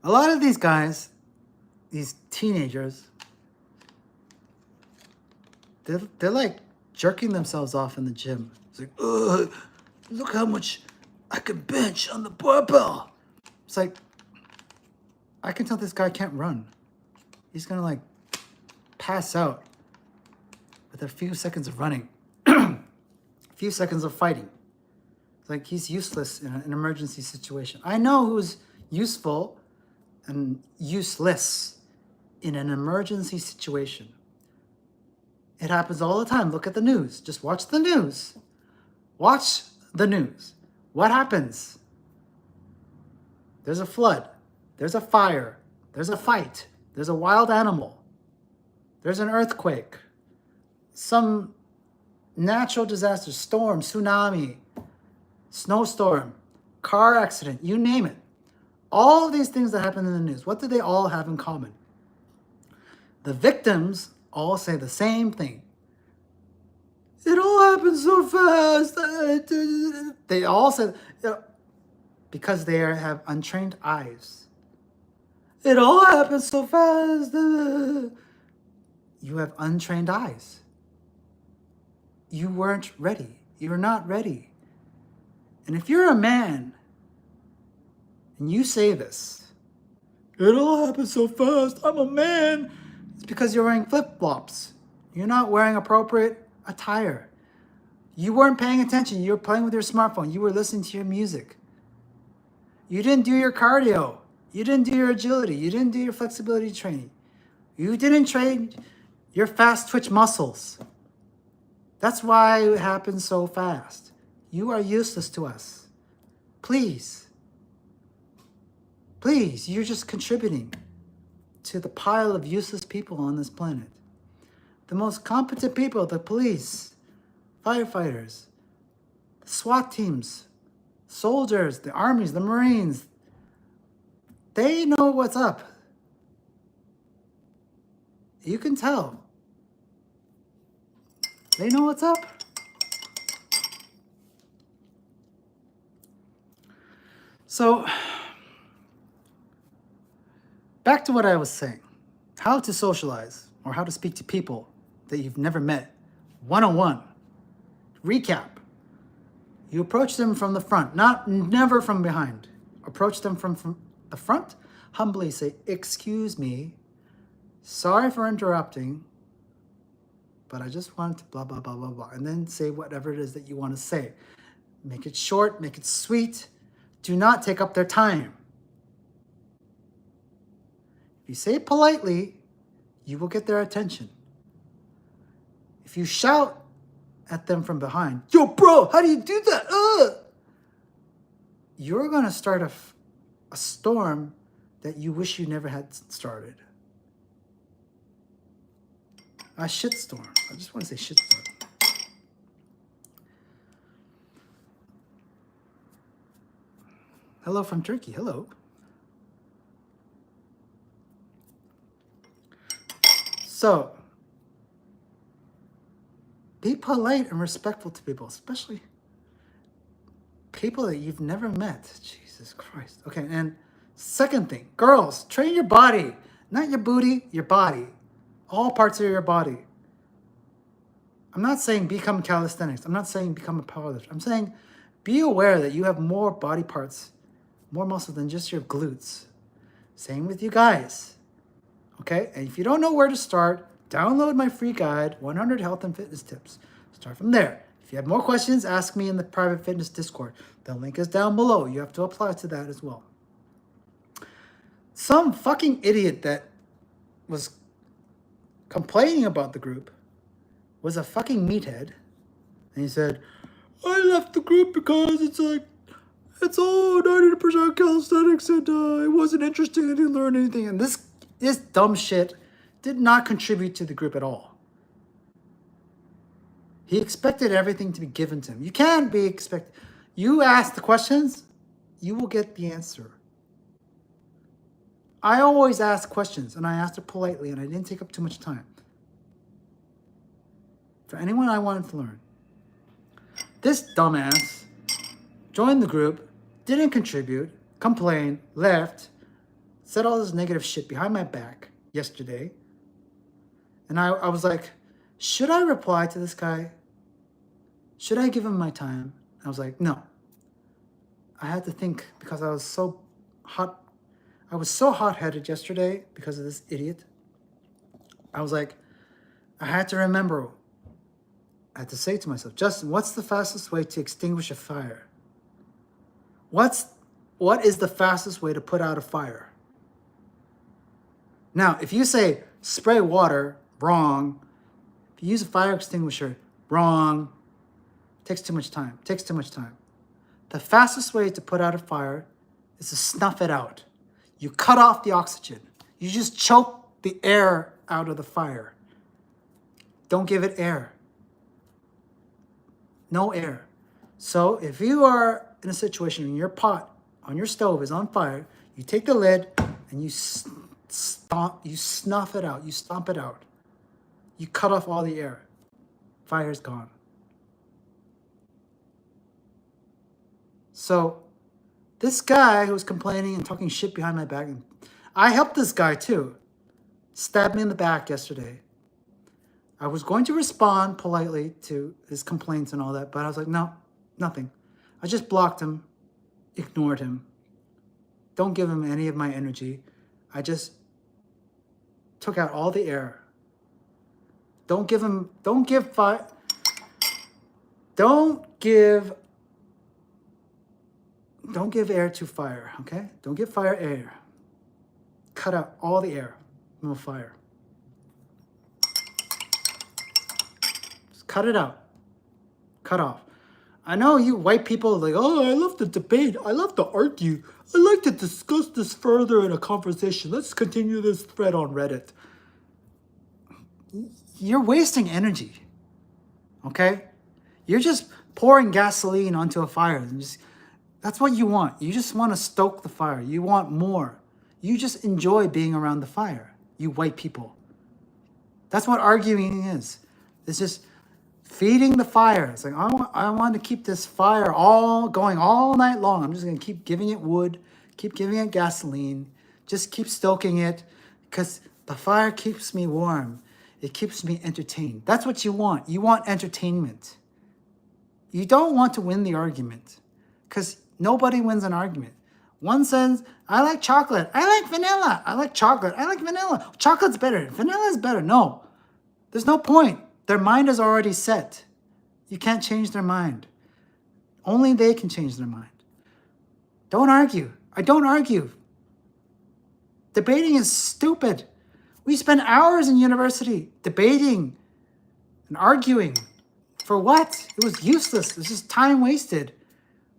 A lot of these guys, these teenagers, they're like jerking themselves off in the gym. It's like, look how much I can bench on the barbell. It's like, I can tell this guy can't run. He's gonna like pass out with a few seconds of running, a few seconds of fighting. It's like he's useless in an emergency situation. I know who's useful and useless in an emergency situation. It happens all the time. Look at the news. Just watch the news. Watch the news. What happens? There's a flood. There's a fire. There's a fight. There's a wild animal. There's an earthquake. Some natural disaster, storm, tsunami, snowstorm. car accident, you name it. All of these things that happen in the news, what do they all have in common? The victims all say the same thing. It all happened so fast. They all said, because they have untrained eyes. It all happened so fast. You have untrained eyes. You weren't ready. You were not ready. And if you're a man and you say this, it all happened so fast, I'm a man, it's because you're wearing flip-flops. You're not wearing appropriate attire. You weren't paying attention. You were playing with your smartphone. You were listening to your music. You didn't do your cardio. You didn't do your agility. You didn't do your flexibility training. You didn't train your fast twitch muscles. That's why it happened so fast. You are useless to us. Please. Please, you're just contributing to the pile of useless people on this planet. The most competent people, the police, firefighters, the SWAT teams, soldiers, the armies, the Marines, they know what's up. You can tell. They know what's up. So, back to what I was saying. How to socialize or how to speak to people that you've never met one-on-one. Recap. You approach them from the front, never from behind. Approach them from the front. Humbly say, "Excuse me. Sorry for interrupting, but I just wanted to blah, blah, blah, blah, blah." And then say whatever it is that you want to say. Make it short, make it sweet. Do not take up their time. If you say it politely, you will get their attention. If you shout at them from behind, "Yo, bro, how do you do that? You're going to start a storm that you wish you never had started. A shitstorm. I just want to say shitstorm. Hello from Turkey. Hello. So, be polite and respectful to people, especially people that you've never met. Jesus Christ. Okay, and second thing, girls, train your body. Not your booty, your body. All parts of your body. I'm not saying become calisthenics. I'm not saying become a powerlifter. I'm saying be aware that you have more body parts, more muscle than just your glutes. Same with you guys. Okay? And if you don't know where to start, download my free guide, 100 Health and Fitness Tips. Start from there. If you have more questions, ask me in the private fitness Discord. The link is down below. You have to apply to that as well. Some fucking idiot that was complaining about the group was a fucking meathead. And he said, "I left the group because it's all 90% calisthenics and it wasn't interesting. I didn't learn anything." And this dumb shit did not contribute to the group at all. He expected everything to be given to him. You can't be expected. You ask the questions, you will get the answer. I always ask questions, and I asked it politely, and I didn't take up too much time. For anyone I wanted to learn. This dumbass joined the group, didn't contribute, complained, left, said all this negative shit behind my back yesterday. And I was like, should I reply to this guy? Should I give him my time? I was like, no. I had to think because I was so hot. I was so hot-headed yesterday because of this idiot. I was like, I had to remember. I had to say to myself, Justin, what's the fastest way to extinguish a fire? What is the fastest way to put out a fire? Now, if you say spray water, wrong. If you use a fire extinguisher, wrong. Takes too much time. The fastest way to put out a fire is to snuff it out. You cut off the oxygen. You just choke the air out of the fire. Don't give it air. No air. So if you are in a situation when your pot on your stove is on fire, you take the lid and you snuff it out, you stomp it out. You cut off all the air. Fire's gone. So this guy who was complaining and talking shit behind my back, and I helped this guy too. Stabbed me in the back yesterday. I was going to respond politely to his complaints and all that, but I was like, no, nothing. I just blocked him, ignored him. Don't give him any of my energy. I just took out all the air. Don't give air to fire, okay? Don't give fire air. Cut out all the air from a fire. Just cut it out. Cut off. I know you white people are like, oh, I love the debate. I love to argue. I'd like to discuss this further in a conversation. Let's continue this thread on Reddit. You're wasting energy, okay? You're just pouring gasoline onto a fire. And that's what you want. You just want to stoke the fire. You want more. You just enjoy being around the fire, you white people. That's what arguing is. It's just feeding the fire. It's like, I want to keep this fire going all night long. I'm just going to keep giving it wood, keep giving it gasoline, just keep stoking it because the fire keeps me warm. It keeps me entertained. That's what you want. You want entertainment. You don't want to win the argument because nobody wins an argument. One says, I like chocolate. I like vanilla. I like chocolate. I like vanilla. Chocolate's better. Vanilla is better. No, there's no point. Their mind is already set. You can't change their mind. Only they can change their mind. Don't argue. I don't argue. Debating is stupid. We spent hours in university debating and arguing. For what? It was useless. It's just time wasted.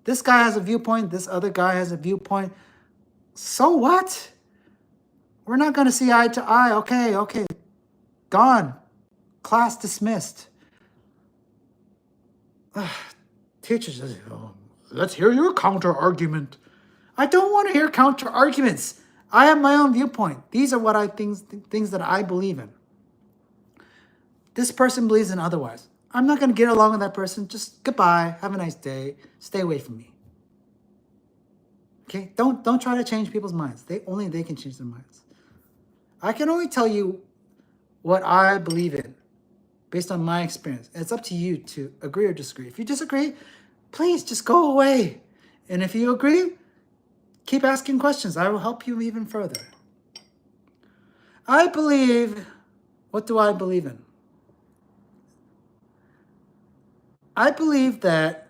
This guy has a viewpoint. This other guy has a viewpoint. So what? We're not going to see eye to eye. Okay. Gone. Class dismissed. Teacher says, let's hear your counter argument. I don't want to hear counter arguments. I have my own viewpoint. These are what things that I believe in. This person believes in otherwise. I'm not going to get along with that person. Just goodbye. Have a nice day. Stay away from me. Okay? Don't try to change people's minds. Only they can change their minds. I can only tell you what I believe in based on my experience. It's up to you to agree or disagree. If you disagree, please just go away. And if you agree, keep asking questions. I will help you even further. What do I believe in? I believe that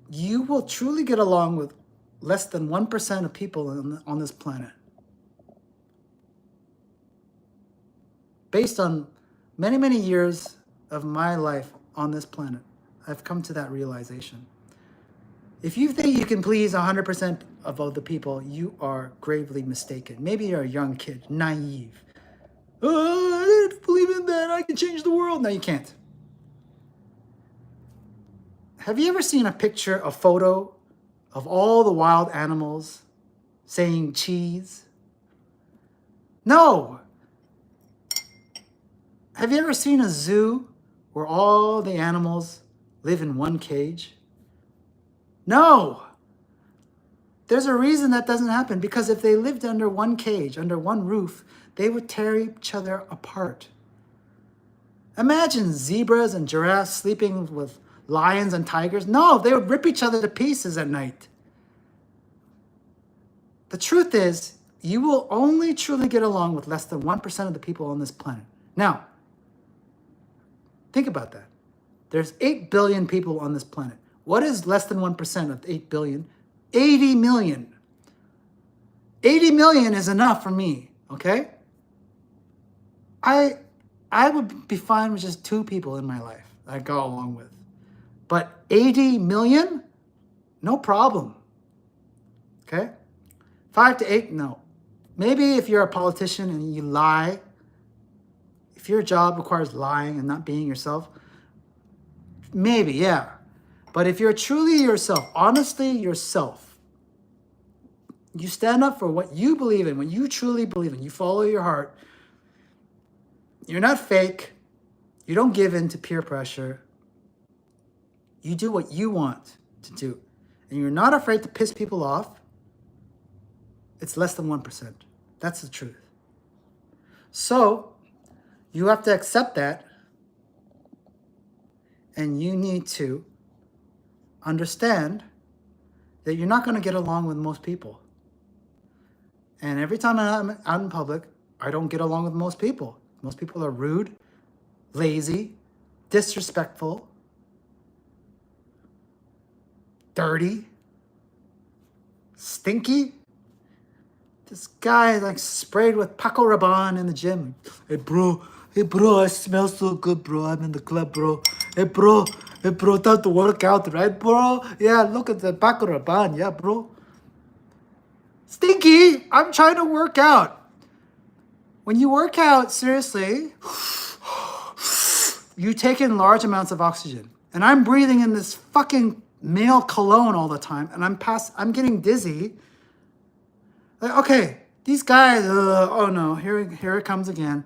you will truly get along with less than 1% of people on this planet. Based on many, many years of my life on this planet, I've come to that realization. If you think you can please 100% of other people, you are gravely mistaken. Maybe you're a young kid, naive. Oh, I didn't believe in that. I can change the world. No, you can't. Have you ever seen a photo of all the wild animals saying cheese? No. Have you ever seen a zoo where all the animals live in one cage? No. There's a reason that doesn't happen, because if they lived under one cage, under one roof, they would tear each other apart. Imagine zebras and giraffes sleeping with lions and tigers. No, they would rip each other to pieces at night. The truth is, you will only truly get along with less than 1% of the people on this planet. Now, think about that. There's 8 billion people on this planet. What is less than 1% of 8 billion? 80 million. 80 million is enough for me, okay? I would be fine with just 2 people in my life that I go along with. But 80 million? No problem. Okay? 5 to 8, no. Maybe if you're a politician and you lie, if your job requires lying and not being yourself, maybe, yeah. But if you're truly yourself, honestly yourself, you stand up for what you believe in, what you truly believe in, you follow your heart, you're not fake, you don't give in to peer pressure, you do what you want to do, and you're not afraid to piss people off, it's less than 1%. That's the truth. So you have to accept that, and you need to understand that you're not going to get along with most people. And every time I'm out in public, I don't get along with most people. Most people are rude, lazy, disrespectful, dirty, stinky. This guy like sprayed with Paco Rabanne in the gym. Hey bro, I smell so good, bro. I'm in the club, bro. Hey bro, time to work out, right, bro? Yeah, look at the Paco Rabanne, yeah, bro. Stinky, I'm trying to work out. When you work out, seriously, you take in large amounts of oxygen. And I'm breathing in this fucking male cologne all the time, and I'm getting dizzy. Like, okay, these guys, oh no, here it comes again.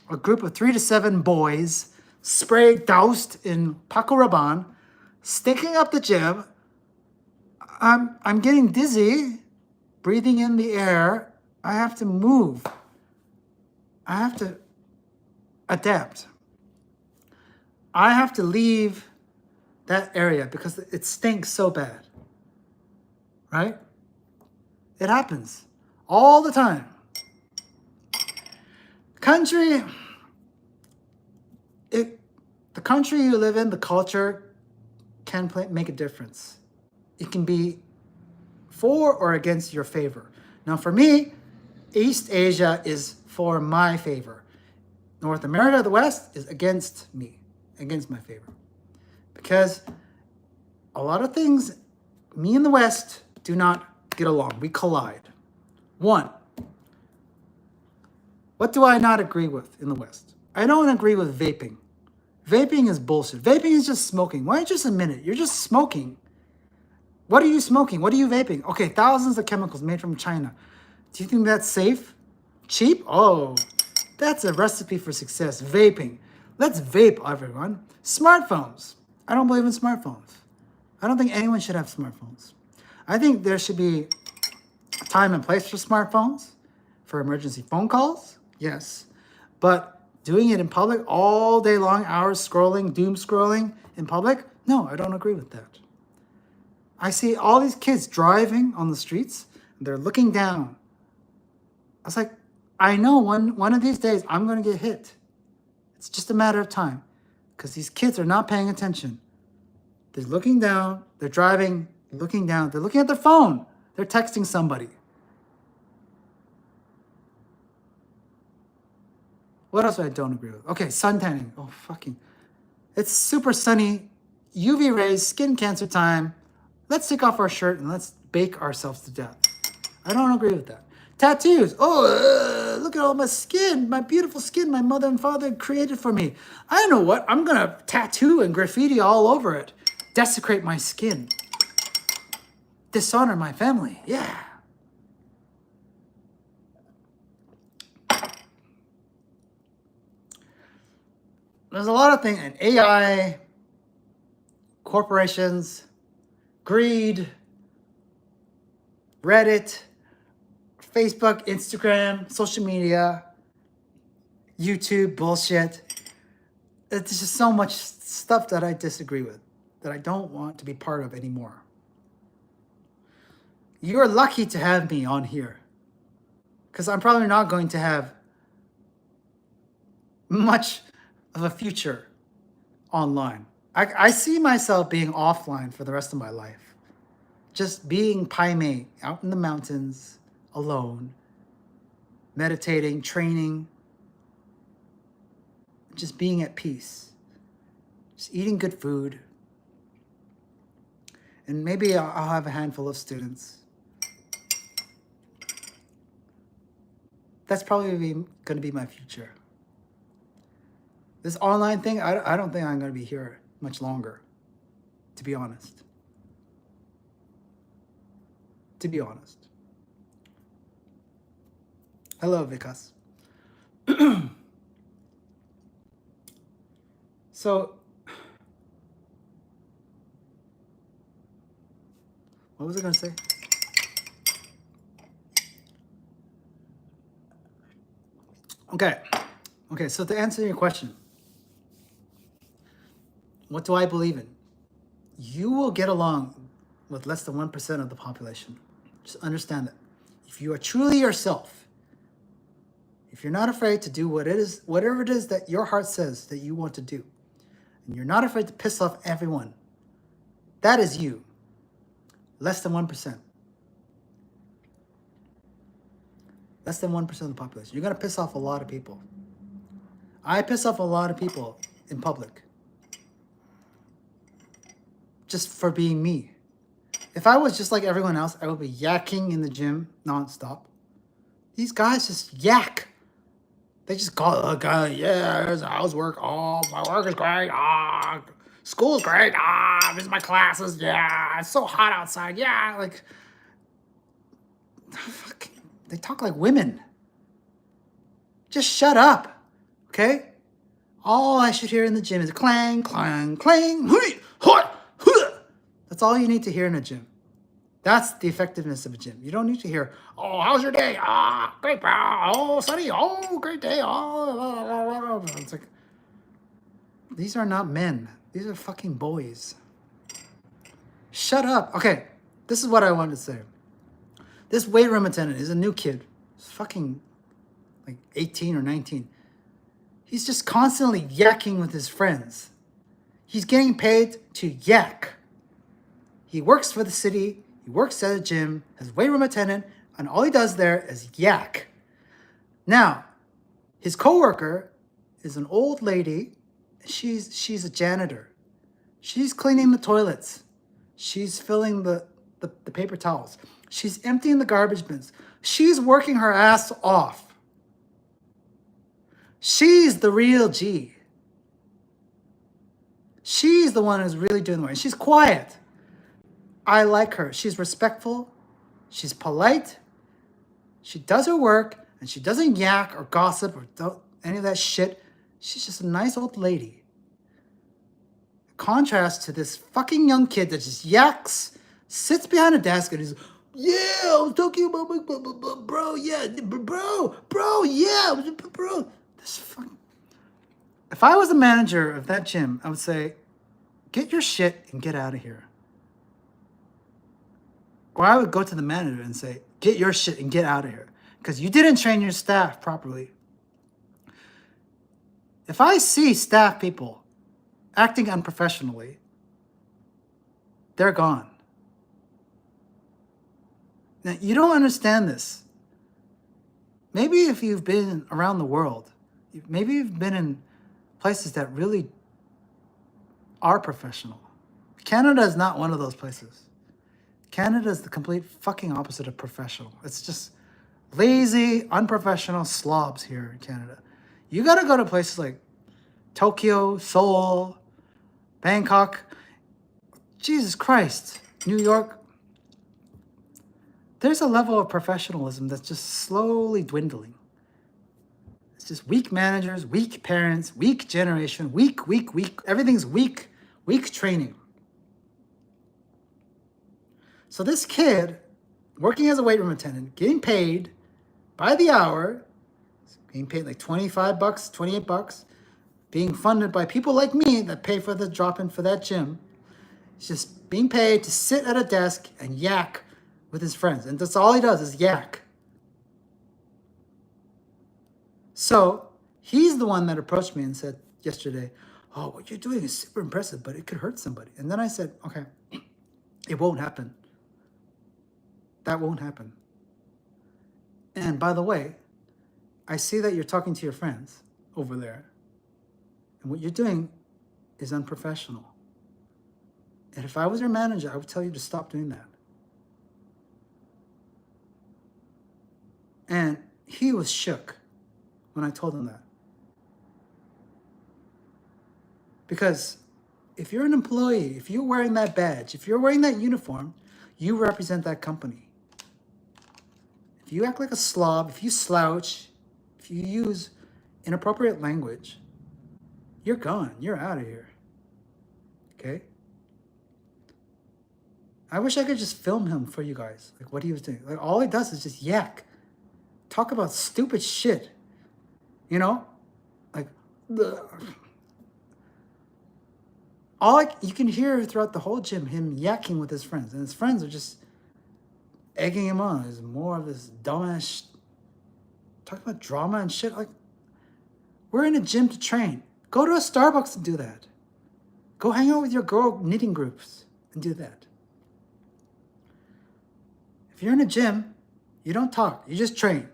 A group of 3 to 7 boys sprayed, doused in Paco Rabanne, stinking up the gym. I'm getting dizzy, breathing in the air. I have to move. I have to adapt. I have to leave that area because it stinks so bad, right? It happens all the time. The country you live in, the culture can make a difference. It can be for or against your favor. Now for me, East Asia is for my favor. North America, the West, is against me, against my favor. Because a lot of things, me and the West do not get along. We collide. One, what do I not agree with in the West? I don't agree with vaping. Vaping is bullshit. Vaping is just smoking. Why don't you just admit it? You're just smoking. What are you smoking? What are you vaping? Okay, thousands of chemicals made from China. Do you think that's safe? Cheap? Oh, that's a recipe for success. Vaping. Let's vape, everyone. Smartphones. I don't believe in smartphones. I don't think anyone should have smartphones. I think there should be a time and place for smartphones, for emergency phone calls, yes. But doing it in public all day long, hours scrolling, doom scrolling in public, no, I don't agree with that. I see all these kids driving on the streets, and they're looking down. I was like, I know one of these days I'm going to get hit. It's just a matter of time because these kids are not paying attention. They're looking down, they're driving, looking down, they're looking at their phone, they're texting somebody. What else I don't agree with? Okay, suntanning. Oh, fucking. It's super sunny, UV rays, skin cancer time. Let's take off our shirt and let's bake ourselves to death. I don't agree with that. Tattoos. Oh, look at all my skin, my beautiful skin my mother and father created for me. I know what, I'm gonna tattoo and graffiti all over it. Desecrate my skin. Dishonor my family, yeah. There's a lot of things, and AI, corporations, greed, Reddit, Facebook, Instagram, social media, YouTube, bullshit. It's just so much stuff that I disagree with, that I don't want to be part of anymore. You're lucky to have me on here, because I'm probably not going to have much of a future online. I see myself being offline for the rest of my life. Just being Pai Mei out in the mountains, alone, meditating, training, just being at peace, just eating good food. And maybe I'll have a handful of students. That's probably going to be my future. This online thing, I don't think I'm going to be here much longer. to be honest. To be honest. Hello, Vikas. So, what was I going to say? Okay, so to answer your question, what do I believe in? You will get along with less than 1% of the population. Just understand that. If you are truly yourself, if you're not afraid to do whatever it is that your heart says that you want to do, and you're not afraid to piss off everyone, that is you. Less than 1%. Less than 1% of the population. You're going to piss off a lot of people. I piss off a lot of people in public. Just for being me. If I was just like everyone else, I would be yakking in the gym nonstop. These guys just yak. They just call it, yeah, here's housework. Oh, my work is great. School's great. This is my classes. Yeah, it's so hot outside. Yeah, like, they talk like women. Just shut up, okay? All I should hear in the gym is clang, clang, clang. That's all you need to hear in a gym. That's the effectiveness of a gym. You don't need to hear, oh, how's your day? Great, bro. Oh, sunny. Oh, great day. Oh, it's like, these are not men. These are fucking boys. Shut up. Okay, this is what I wanted to say. This weight room attendant is a new kid. He's fucking like 18 or 19. He's just constantly yakking with his friends. He's getting paid to yak. He works for the city. He works at a gym, as weight room attendant, and all he does there is yak. Now, his coworker is an old lady. She's a janitor. She's cleaning the toilets. She's filling the paper towels. She's emptying the garbage bins. She's working her ass off. She's the real G. She's the one who's really doing the work. And she's quiet. I like her. She's respectful. She's polite. She does her work, and she doesn't yak or gossip or any of that shit. She's just a nice old lady. Contrast to this fucking young kid that just yaks, sits behind a desk, and is, yeah, I was talking about my bro, yeah, bro, yeah, bro. This fucking. If I was the manager of that gym, I would say, get your shit and get out of here. Or I would go to the manager and say, get your shit and get out of here. Because you didn't train your staff properly. If I see staff people acting unprofessionally, they're gone. Now, you don't understand this. Maybe if you've been around the world, maybe you've been in places that really are professional. Canada is not one of those places. Canada is the complete fucking opposite of professional. It's just lazy, unprofessional slobs here in Canada. You gotta go to places like Tokyo, Seoul, Bangkok, Jesus Christ, New York. There's a level of professionalism that's just slowly dwindling. It's just weak managers, weak parents, weak generation, weak. Everything's weak training. So this kid, working as a weight room attendant, getting paid by the hour, being paid like $25, $28, being funded by people like me that pay for the drop-in for that gym. He's just being paid to sit at a desk and yak with his friends. And that's all he does is yak. So he's the one that approached me and said yesterday, oh, what you're doing is super impressive, but it could hurt somebody. And then I said, okay, it won't happen. That won't happen. And by the way, I see that you're talking to your friends over there. And what you're doing is unprofessional. And if I was your manager, I would tell you to stop doing that. And he was shook when I told him that. Because if you're an employee, if you're wearing that badge, if you're wearing that uniform, you represent that company. If you act like a slob, if you slouch, if you use inappropriate language, you're gone. You're out of here. Okay? I wish I could just film him for you guys, like what he was doing. Like all he does is just yak, talk about stupid shit, you know, like you can hear throughout the whole gym him yakking with his friends, and his friends are just egging him on. There's more of this dumbass talking about drama and shit. Like we're in a gym to train. Go to a Starbucks and do that. Go hang out with your girl knitting groups and do that. If you're in a gym, you don't talk, you just train.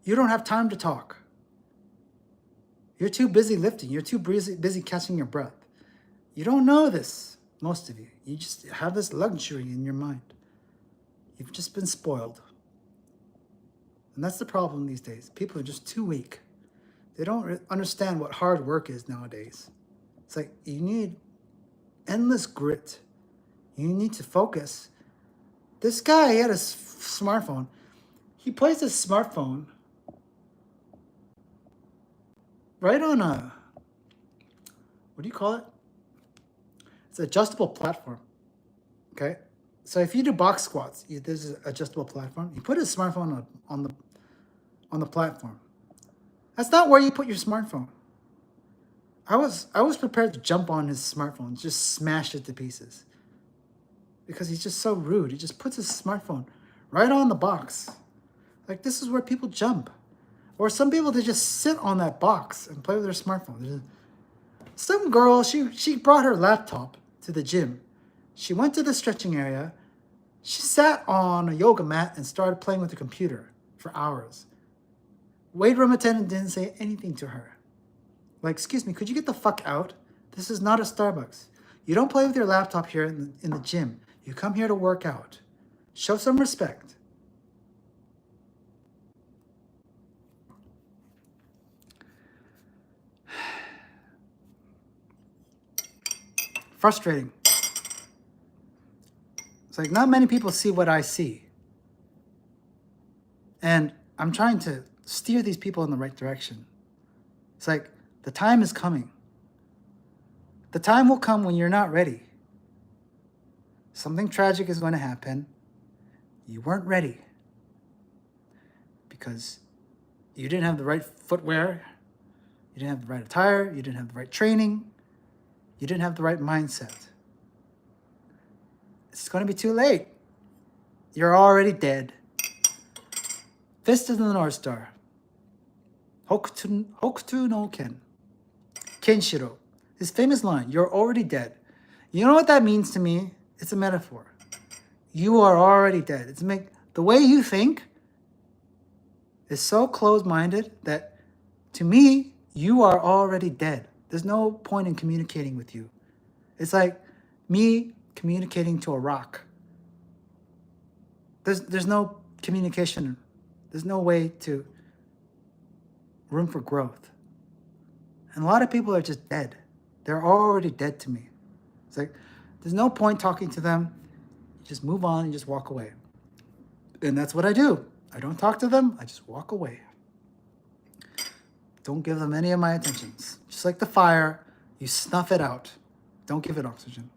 You don't have time to talk. You're too busy lifting, you're too busy catching your breath. You don't know this, most of you. You just have this luxury in your mind. You've just been spoiled. And that's the problem these days. People are just too weak. They don't understand what hard work is nowadays. It's like you need endless grit. You need to focus. This guy, he had a smartphone. He placed his smartphone right on a, what do you call it? It's an adjustable platform, okay? So if you do box squats, there's an adjustable platform. You put his smartphone on the platform. That's not where you put your smartphone. I was prepared to jump on his smartphone, just smash it to pieces. Because he's just so rude. He just puts his smartphone right on the box. Like this is where people jump. Or some people, they just sit on that box and play with their smartphone. Some girl, she brought her laptop to the gym. She went to the stretching area. She sat on a yoga mat and started playing with the computer for hours. Weight room attendant didn't say anything to her. Like, excuse me, could you get the fuck out? This is not a Starbucks. You don't play with your laptop here in the gym. You come here to work out. Show some respect. Frustrating. It's like not many people see what I see. And I'm trying to steer these people in the right direction. It's like the time is coming. The time will come when you're not ready. Something tragic is going to happen. You weren't ready because you didn't have the right footwear, you didn't have the right attire, you didn't have the right training, you didn't have the right mindset. It's going to be too late. You're already dead. Fist of the North Star. Hokuto no Ken. Kenshiro. His famous line, you're already dead. You know what that means to me? It's a metaphor. You are already dead. The way you think is so closed-minded that to me, you are already dead. There's no point in communicating with you. It's like me communicating to a rock. There's no communication. There's no way to room for growth. And a lot of people are just dead. They're already dead to me. It's like, there's no point talking to them. You just move on and just walk away. And that's what I do. I don't talk to them. I just walk away. Don't give them any of my attentions. Just like the fire, you snuff it out. Don't give it oxygen.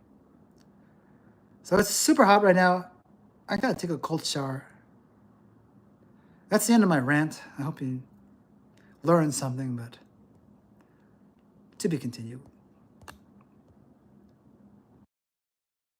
So it's super hot right now. I gotta take a cold shower. That's the end of my rant. I hope you learned something, but to be continued.